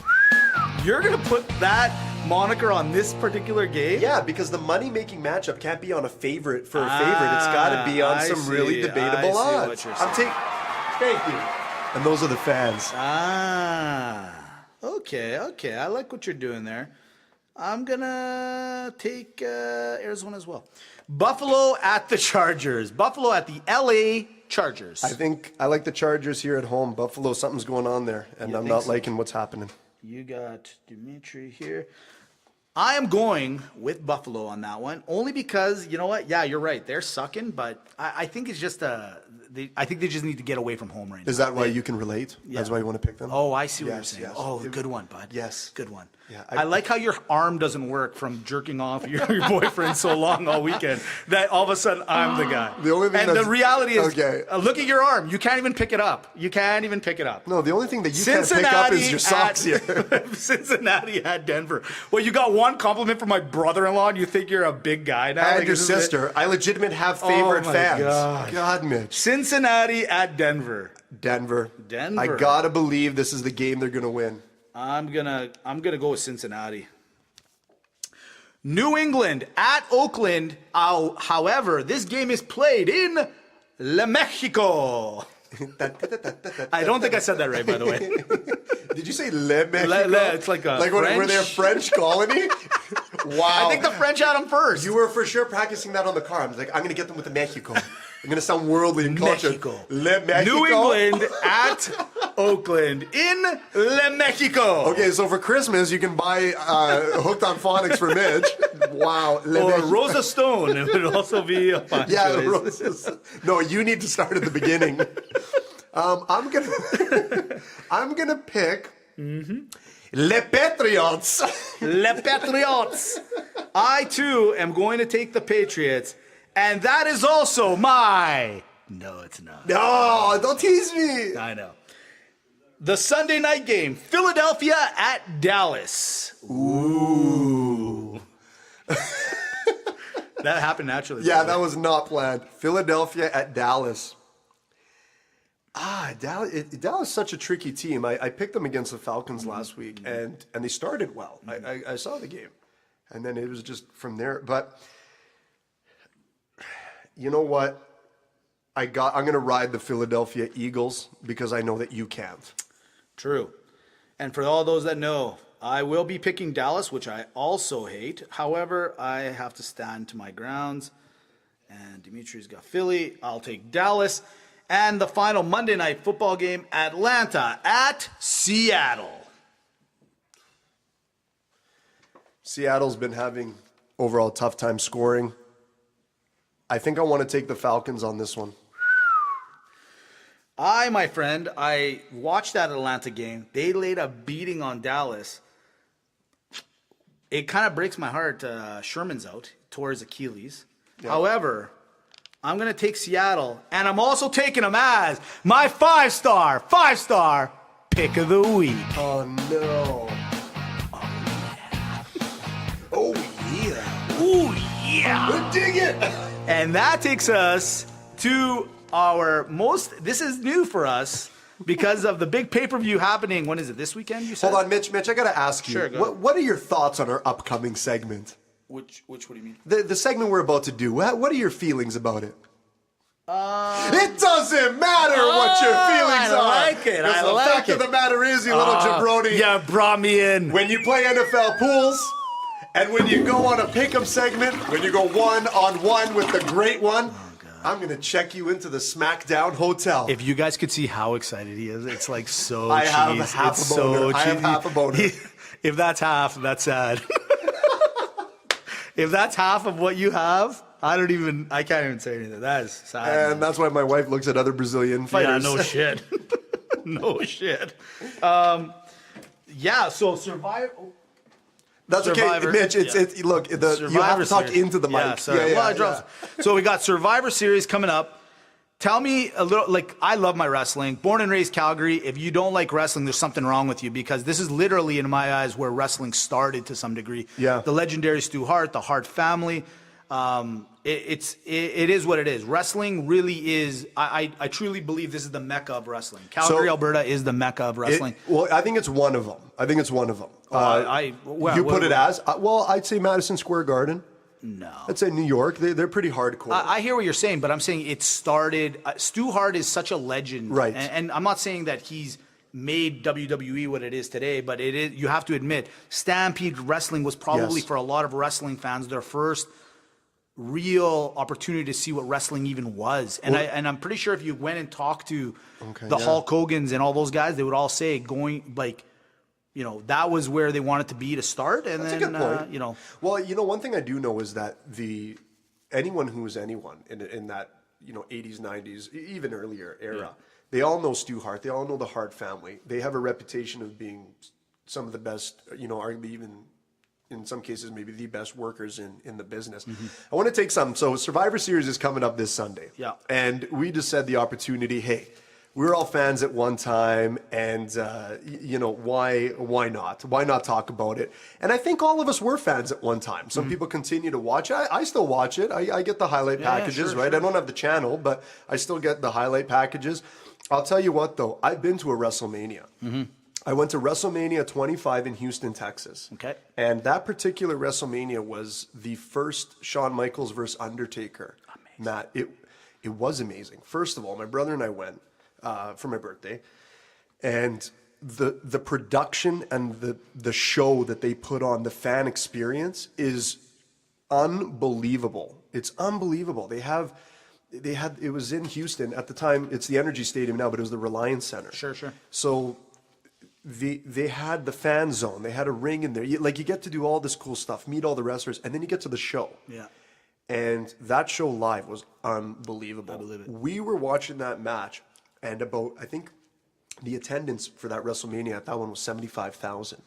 You're gonna put that moniker on this particular game? Yeah, because the money-making matchup can't be on a favorite for a favorite. It's got to be on some really debatable odds. Thank you. And those are the fans. Okay. I like what you're doing there. I'm gonna take Arizona as well. Buffalo at the Chargers. Buffalo at the LA Chargers. I think I like the Chargers here at home. Buffalo, something's going on there, and I'm not liking what's happening. You got Dimitri here. I am going with Buffalo on that one, only because, you know what? Yeah, you're right. They're sucking, but I think it's just I think they just need to get away from home right now. Is that why you can relate? Yeah. That's why you want to pick them? Oh, I see what you're saying. Yes. Oh, good one, bud. Yes. Good one. Yeah, I like how your arm doesn't work from jerking off your boyfriend so long all weekend that all of a sudden I'm the guy. The only thing the reality is, okay. Look at your arm. You can't even pick it up. No, the only thing that you can't pick up is your socks here. Cincinnati at Denver. Well, you got one compliment from my brother-in-law and you think you're a big guy now? And your sister. I legitimately have favorite fans. God, Mitch. Cincinnati at Denver. Denver. I gotta believe this is the game they're gonna win. I'm gonna go with Cincinnati. New England at Oakland. However, this game is played in Le Mexico. I don't think I said that right, by the way. Did you say Le Mexico? It's like a like French. Were they a French colony? Wow. I think the French had them first. You were for sure practicing that on the car. I was like, I'm going to get them with the Mexico. I'm going to sound worldly and cultured. Mexico. Le Mexico. New England at Oakland in Le Mexico. Okay, so for Christmas, you can buy Hooked on Phonics for Mitch. Wow. Le Or Mexico. Rosa Stone. It would also be a fine choice. Roses. No, you need to start at the beginning. I'm gonna pick Le Patriots. Le Patriots. I too am going to take the Patriots, and that is also my. No, it's not. No, don't tease me. I know. The Sunday night game, Philadelphia at Dallas. Ooh. That happened naturally. Yeah, that was not planned. Philadelphia at Dallas. Dallas is such a tricky team. I picked them against the Falcons last week, and they started well. I saw the game, and then it was just from there. But you know what? I'm going to ride the Philadelphia Eagles because I know that you can't. True. And for all those that know, I will be picking Dallas, which I also hate. However, I have to stand to my grounds. And Dimitri's got Philly. I'll take Dallas. And the final Monday night football game, Atlanta at Seattle. Seattle's been having overall tough time scoring. I think I want to take the Falcons on this one. My friend, I watched that Atlanta game. They laid a beating on Dallas. It kind of breaks my heart. Sherman's out, tore his Achilles. Yeah. However, I'm going to take Seattle, and I'm also taking them as my five-star pick of the week. Oh, no. Oh, yeah. Oh, yeah. Dig it. And that takes us to our this is new for us because of the big pay-per-view happening. When is it? This weekend, you said? Hold on, Mitch, I got to ask you. Sure, what are your thoughts on our upcoming segment? What do you mean? The segment we're about to do. What are your feelings about it? It doesn't matter what your feelings are. I like it. The fact of the matter is, you little jabroni. Yeah, brought me in. When you play NFL pools, and when you go on a pick'em segment, when you go one-on-one with the great one, I'm going to check you into the SmackDown Hotel. If you guys could see how excited he is, it's like so I have cheese. half It's a boner. so I have cheesy. half a boner. If that's half, that's sad. If that's half of what you have, I can't even say anything. That is sad. And that's why my wife looks at other Brazilian Yeah, fighters. no shit. No shit. Yeah, so Survivor. That's Survivor, okay, Mitch. Look, you have to talk Series. into the mic. Yeah, sorry. I dropped. So we got Survivor Series coming up. Tell me a little, I love my wrestling. Born and raised Calgary. If you don't like wrestling, there's something wrong with you because this is literally, in my eyes, where wrestling started to some degree. Yeah. The legendary Stu Hart, the Hart family. It is what it is. Wrestling really is. I truly believe this is the mecca of wrestling. Calgary, Alberta is the mecca of wrestling. I think it's one of them. You put it as? I'd say Madison Square Garden. No. I'd say New York. They're pretty hardcore. I hear what you're saying, but I'm saying it started. Stu Hart is such a legend, right? And I'm not saying that he's made WWE what it is today, but it is. You have to admit, Stampede Wrestling was probably for a lot of wrestling fans their first real opportunity to see what wrestling even was. And I'm pretty sure if you went and talked to Hulk Hogan's and all those guys, they would all say that was where they wanted to be to start. And That's then, a good point. Well, one thing I do know is that anyone who was anyone in that, 80s, 90s, even earlier era, they all know Stu Hart. They all know the Hart family. They have a reputation of being some of the best, arguably even in some cases, maybe the best workers in the business. Mm-hmm. I want to take some. So Survivor Series is coming up this Sunday. Yeah. And we just said the opportunity, hey, we were all fans at one time, and why not? Why not talk about it? And I think all of us were fans at one time. Some people continue to watch it. I still watch it. I get the highlight packages, right? Sure. I don't have the channel, but I still get the highlight packages. I'll tell you what, though. I've been to a WrestleMania. Mm-hmm. I went to WrestleMania 25 in Houston, Texas. Okay. And that particular WrestleMania was the first Shawn Michaels versus Undertaker. Amazing. Matt, it was amazing. First of all, my brother and I went. for my birthday, and the production and the show that they put on, the fan experience is unbelievable. It's unbelievable. It was in Houston at the time. It's the Energy Stadium now, but it was the Reliance Center. Sure. So they had the fan zone. They had a ring in there. You get to do all this cool stuff, meet all the wrestlers, and then you get to the show. Yeah. And that show live was unbelievable. I believe it. We were watching that match, and I think the attendance for that WrestleMania at that one was 75,000.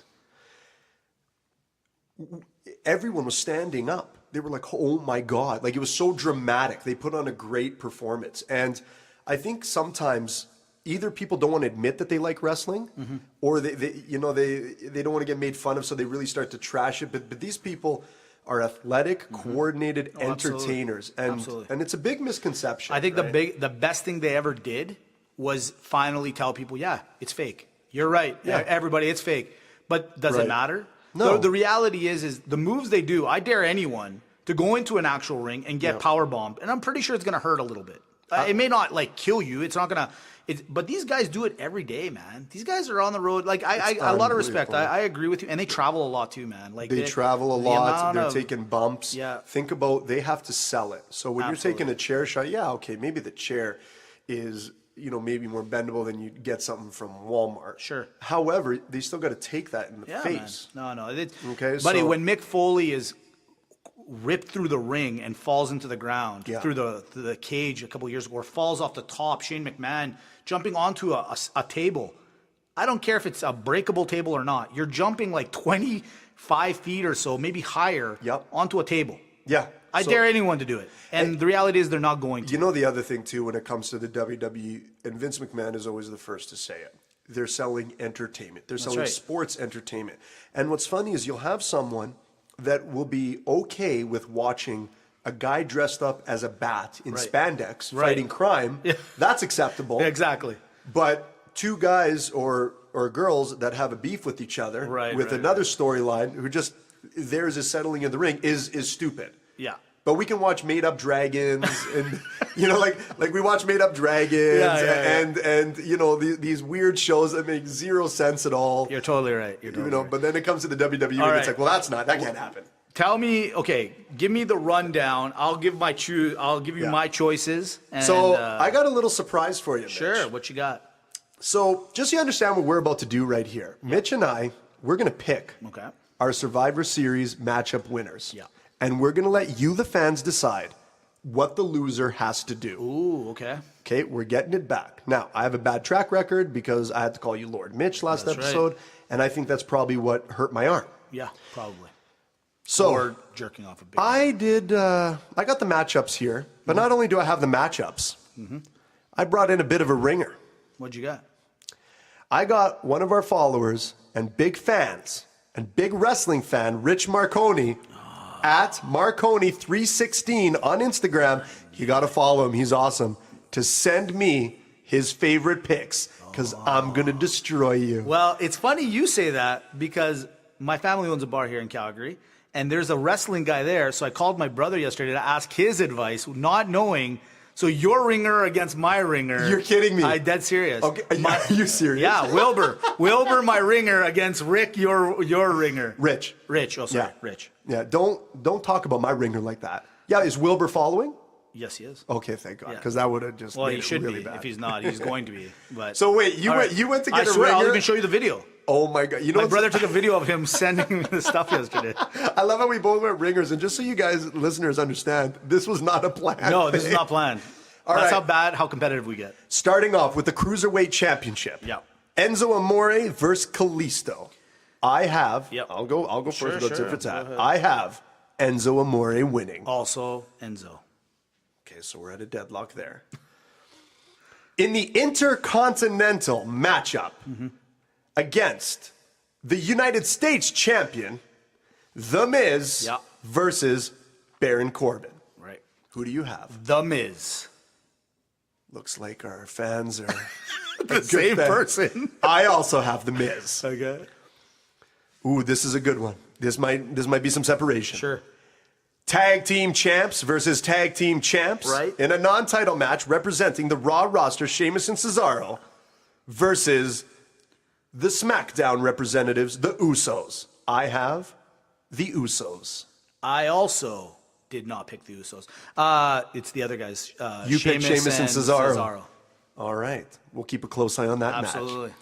Everyone was standing up. They were like, oh my God. Like, it was so dramatic. They put on a great performance. And I think sometimes either people don't want to admit that they like wrestling, or they don't want to get made fun of, so they really start to trash it. But these people are athletic, coordinated entertainers. And it's a big misconception. I think the best thing they ever did was finally tell people, yeah, it's fake. You're right. Yeah. Everybody, it's fake. But does it matter? No. The reality is the moves they do, I dare anyone to go into an actual ring and get power bombed, and I'm pretty sure it's going to hurt a little bit. It may not kill you. It's not going to. But these guys do it every day, man. These guys are on the road. I a lot of respect. I agree with you, and they travel a lot too, man. They travel a lot. They're taking bumps. Yeah. Think about, they have to sell it. So when you're taking a chair shot, okay, maybe the chair is maybe more bendable than you'd get something from Walmart. Sure. However, they still got to take that in the face. Man. No. Okay, buddy, so when Mick Foley is ripped through the ring and falls into the ground through the cage a couple of years ago, or falls off the top, Shane McMahon jumping onto a table. I don't care if it's a breakable table or not. You're jumping 25 feet or so, maybe higher, onto a table. Yeah. I dare anyone to do it. And the reality is they're not going to. The other thing, too, when it comes to the WWE, and Vince McMahon is always the first to say it, they're selling entertainment. They're selling sports entertainment. And what's funny is you'll have someone that will be okay with watching a guy dressed up as a bat in spandex fighting crime. Yeah. That's acceptable. Exactly. But two guys or girls that have a beef with each other with another storyline who just theirs is settling in the ring is stupid. Yeah. But we can watch Made Up Dragons and, like we watch Made Up Dragons and these weird shows that make zero sense at all. You're totally right. But then it comes to the WWE and it's like, well, that can't happen. Tell me, give me the rundown. I'll give you my choices. And, so I got a little surprise for you, Mitch. Sure, what you got? So just so you understand what we're about to do right here, Mitch and I, we're going to pick our Survivor Series matchup winners. Yeah. And we're going to let you, the fans, decide what the loser has to do. Ooh, okay. Okay, we're getting it back. Now, I have a bad track record because I had to call you Lord Mitch last episode, and I think that's probably what hurt my arm. Yeah, probably. So, or jerking off a big I got the matchups here, but not only do I have the matchups, I brought in a bit of a ringer. What'd you got? I got one of our followers and big fans and big wrestling fan, Rich Marconi, at Marconi316 on Instagram. You got to follow him. He's awesome. To send me his favorite picks because I'm going to destroy you. Well, it's funny you say that because my family owns a bar here in Calgary and there's a wrestling guy there. So I called my brother yesterday to ask his advice, not knowing. So your ringer against my ringer. You're kidding me. I'm dead serious. Okay, are you serious? Yeah, Wilbur. Wilbur, my ringer against Rick, your ringer. Rich. Oh, sorry, Rich. Yeah, don't talk about my ringer like that. Yeah, is Wilbur following? Yes, he is. Okay, thank God, because that would have just made he should it really be. bad. If he's not, he's going to be. But so wait, you went to get I a swear, ringer? I'll even show you the video. Oh my God! My brother took a video of him sending me the stuff yesterday. I love how we both went ringers, and just so you guys, listeners, understand, this was not a plan. No, this is not planned. That's how competitive we get. Starting off with the Cruiserweight Championship. Yeah. Enzo Amore versus Kalisto. I have. Yep. I'll go first. That's if it's at. I have Enzo Amore winning. Also Enzo. Okay, so we're at a deadlock there. In the Intercontinental matchup against the United States champion, The Miz versus Baron Corbin. Right. Who do you have? The Miz. Looks like our fans are the same person. I also have The Miz. Okay. Ooh, this is a good one. This might be some separation. Sure. Tag team champs versus tag team champs. Right. In a non-title match representing the Raw roster, Sheamus and Cesaro versus the SmackDown representatives, the Usos. I have the Usos. I also did not pick the Usos. It's the other guys. You picked Sheamus and Cesaro. All right. We'll keep a close eye on that match. Absolutely.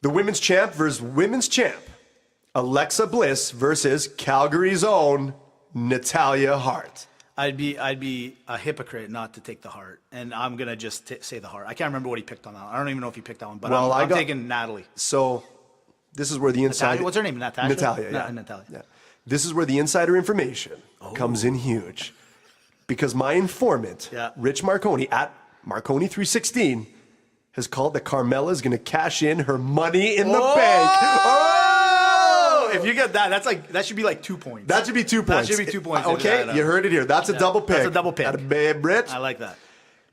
The women's champ versus women's champ. Alexa Bliss versus Calgary's own Natalya Hart. I'd be a hypocrite not to take the Hart, and I'm gonna just say the Hart. I can't remember what he picked on that. I don't even know if he picked that one, but I'm taking Natalie. So this is where the insider. What's her name? Natasha. Natalia. Yeah. Natalia. Yeah. This is where the insider information comes in huge, because my informant, Rich Marconi at Marconi316, has called that Carmella is going to cash in her Money in the Bank. Oh! If you get that should be like 2 points. That should be 2 points. That should be 2 points. Okay, you heard it here. That's a double pick. That's a double pick. Rich. I like that.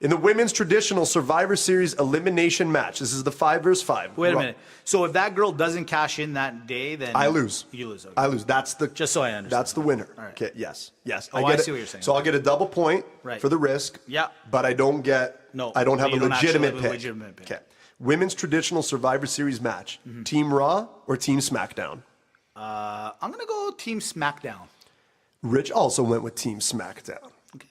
In the women's traditional Survivor Series elimination match, this is the 5 versus 5. Wait a minute. So if that girl doesn't cash in that day, then I lose. You lose. Okay. I lose. That's the just so I understand. That's the winner. All right. Okay. Yes. Yes. I see what you're saying. So I'll get a double point for the risk. Yeah. But I don't get. No. I don't have a legitimate pick. Legitimate pick. Okay. Women's traditional Survivor Series match: Team Raw or Team SmackDown? I'm gonna go Team SmackDown. Rich also went with Team SmackDown. Okay.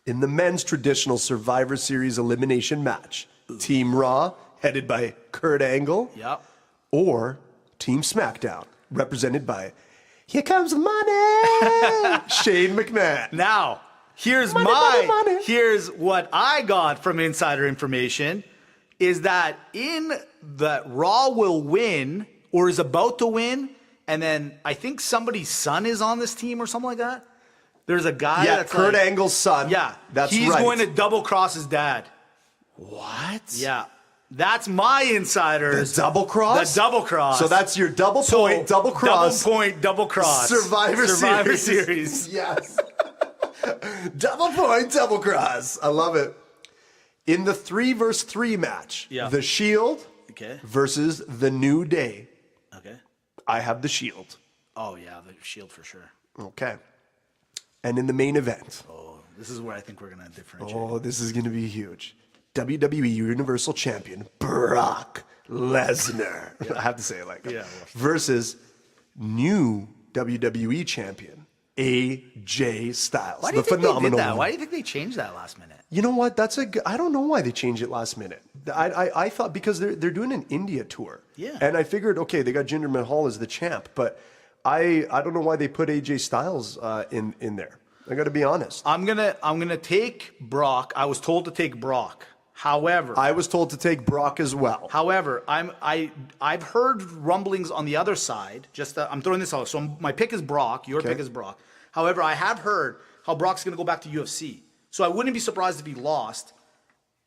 In the men's traditional Survivor Series elimination match, Team Raw, headed by Kurt Angle, or Team SmackDown, represented by Here Comes the Money, Shane McMahon. Now, here's here's what I got from insider information, is that that Raw will win or is about to win, and then I think somebody's son is on this team or something like that. There's a guy that's Kurt Angle's son. Yeah, that's he's right. going to double cross his dad. What? Yeah. That's my insiders. The double cross? The double cross. So that's your double point, double cross. Double point, double cross. Survivor Series. Yes. Double point, double cross. I love it. In the 3 versus 3 match, the Shield versus the New Day. Okay. I have the Shield. Oh, yeah, the Shield for sure. Okay. And in the main event. Oh, this is where I think we're going to differentiate. Oh, this is going to be huge. WWE Universal Champion Brock Lesnar. I have to say it like that. Versus new WWE Champion AJ Styles. Why do you think they did that? Why do you think they changed that last minute? You know what? I don't know why they changed it last minute. I thought because they're doing an India tour. Yeah. And I figured, okay, they got Jinder Mahal as the champ, but I don't know why they put AJ Styles in there. I got to be honest. I'm gonna take Brock. I was told to take Brock. However, I was told to take Brock as well. However, I've heard rumblings on the other side. I'm throwing this out. So my pick is Brock. Your pick is Brock. However, I have heard how Brock's going to go back to UFC. So I wouldn't be surprised if he lost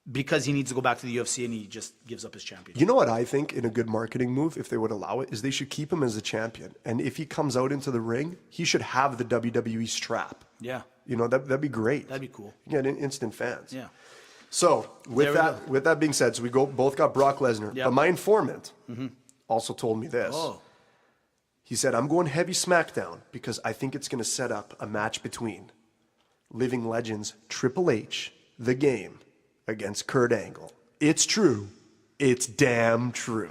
because he needs to go back to the UFC and he just gives up his championship. You know what I think in a good marketing move, if they would allow it, is they should keep him as a champion. And if he comes out into the ring, he should have the WWE strap. Yeah. You know, that'd be great. That'd be cool. You get instant fans. Yeah. So with that being said, so we both got Brock Lesnar. But my informant also told me this. Oh. He said, I'm going heavy SmackDown because I think it's going to set up a match between living legends Triple H, The Game, against Kurt Angle. It's true. It's damn true.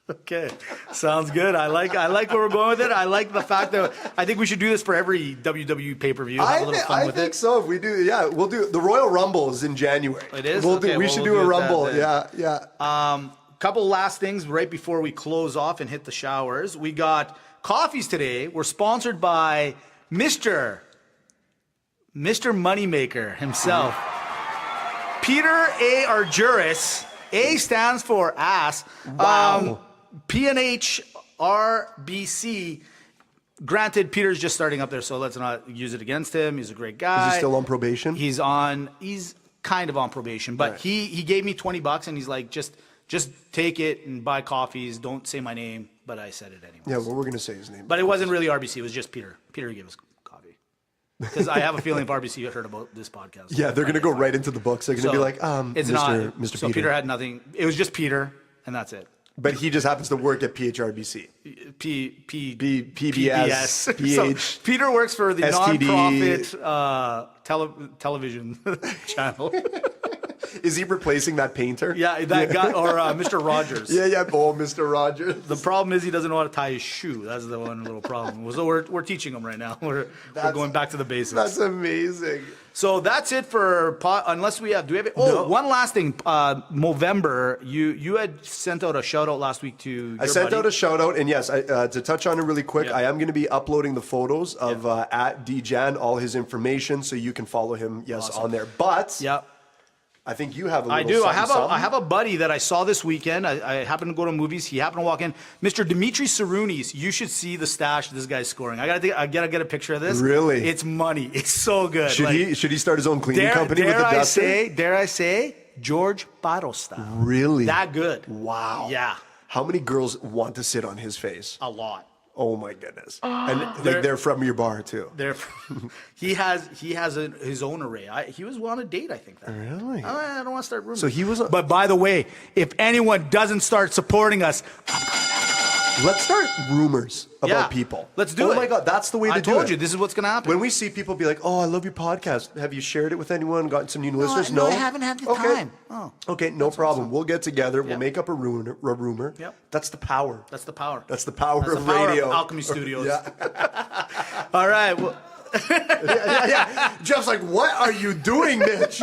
Okay, sounds good. I like where we're going with it. I like the fact that I think we should do this for every WWE pay-per-view. Have a little fun with it. I think so. If we do, we'll do the Royal Rumble is in January. It is. We should do a Rumble. Yeah. Couple last things right before we close off and hit the showers. We got coffees today. We're sponsored by Mr. Moneymaker himself, Peter A. Argyris. A stands for ass. Wow. PNH RBC. Granted, Peter's just starting up there, so let's not use it against him. He's a great guy. Is he still on probation? He's kind of on probation, but he gave me $20 and he's like, just take it and buy coffees. Don't say my name, but I said it anyway. Yeah, well, we're going to say his name. But it wasn't really RBC. It was just Peter. Peter gave us coffee. Because I have a feeling if RBC had heard about this podcast. Yeah, they're going to go right into the books. They're going to be like, it's Mr. So Peter. Peter had nothing. It was just Peter, and that's it. But he just happens to work at PHRBC. PBS. So Peter works for the STD. nonprofit television channel. Is he replacing that painter? Yeah, that guy, or Mr. Rogers. Yeah. Oh, Mr. Rogers. The problem is he doesn't know how to tie his shoe. That's the one little problem. So we're teaching him right now. We're going back to the basics. That's amazing. So that's it for unless we have. Do we have? One last thing. Movember. You had sent out a shout out last week to. I sent out a shout out, and yes, to touch on it really quick, I am going to be uploading the photos of at DJan, all his information, so you can follow him. On there. But I think you have a little I do. something. I have a buddy that I saw this weekend. I happened to go to movies. He happened to walk in. Mr. Dimitri Sarunis. You should see the stash this guy's scoring. I gotta get a picture of this. Really? It's money. It's so good. Should he start his own cleaning company with the duster? Dare I say, George Bottle style. Really? That good. Wow. Yeah. How many girls want to sit on his face? A lot. Oh my goodness! And they're from your bar too. He has his own array. He was on a date, I think. Really? I don't want to start rumors. So he was. But by the way, if anyone doesn't start supporting us, let's start rumors about people. Let's do it. Oh my God, that's the way to do it. I told you this is what's going to happen. When we see people be like, "Oh, I love your podcast. Have you shared it with anyone? Gotten some new listeners?" No, I haven't had the time. Oh. Okay, no problem. Awesome. We'll get together. We'll make up a rumor. Yep. That's the power. That's the power. That's the power of radio. Of Alchemy Studios. Yeah. All right. Well. Jeff's like, what are you doing, Mitch?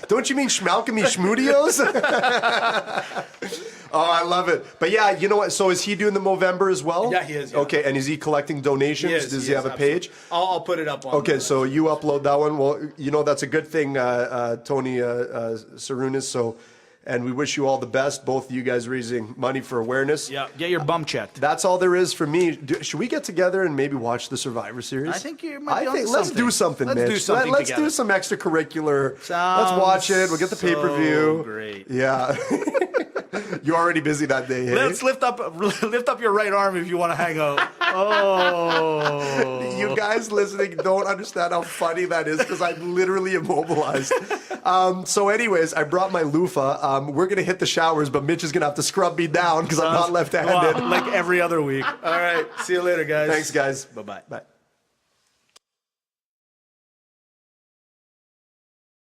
Don't you mean Schmalchemy Schmudios? Oh, I love it. But yeah, you know what? So is he doing the Movember as well? Yeah, he is. Yeah. Okay, and is he collecting donations? Does he have a page? I'll put it up on. Okay, so you upload that one. Well, you know, that's a good thing, Tony Sarunas. So, and we wish you all the best. Both of you guys raising money for awareness. Yeah, get your bum checked. That's all there is for me. Should we get together and maybe watch the Survivor Series? I think you might be on let's do something, Mitch. Let's do some extracurricular. Let's watch it. We'll get the pay-per-view. Great. Yeah. You're already busy that day, hey? Let's lift up your right arm if you want to hang out. Oh. You guys listening don't understand how funny that is because I'm literally immobilized. So anyways, I brought my loofah. We're going to hit the showers, but Mitch is going to have to scrub me down because I'm not left-handed. Like every other week. All right. See you later, guys. Thanks, guys. Bye-bye. Bye.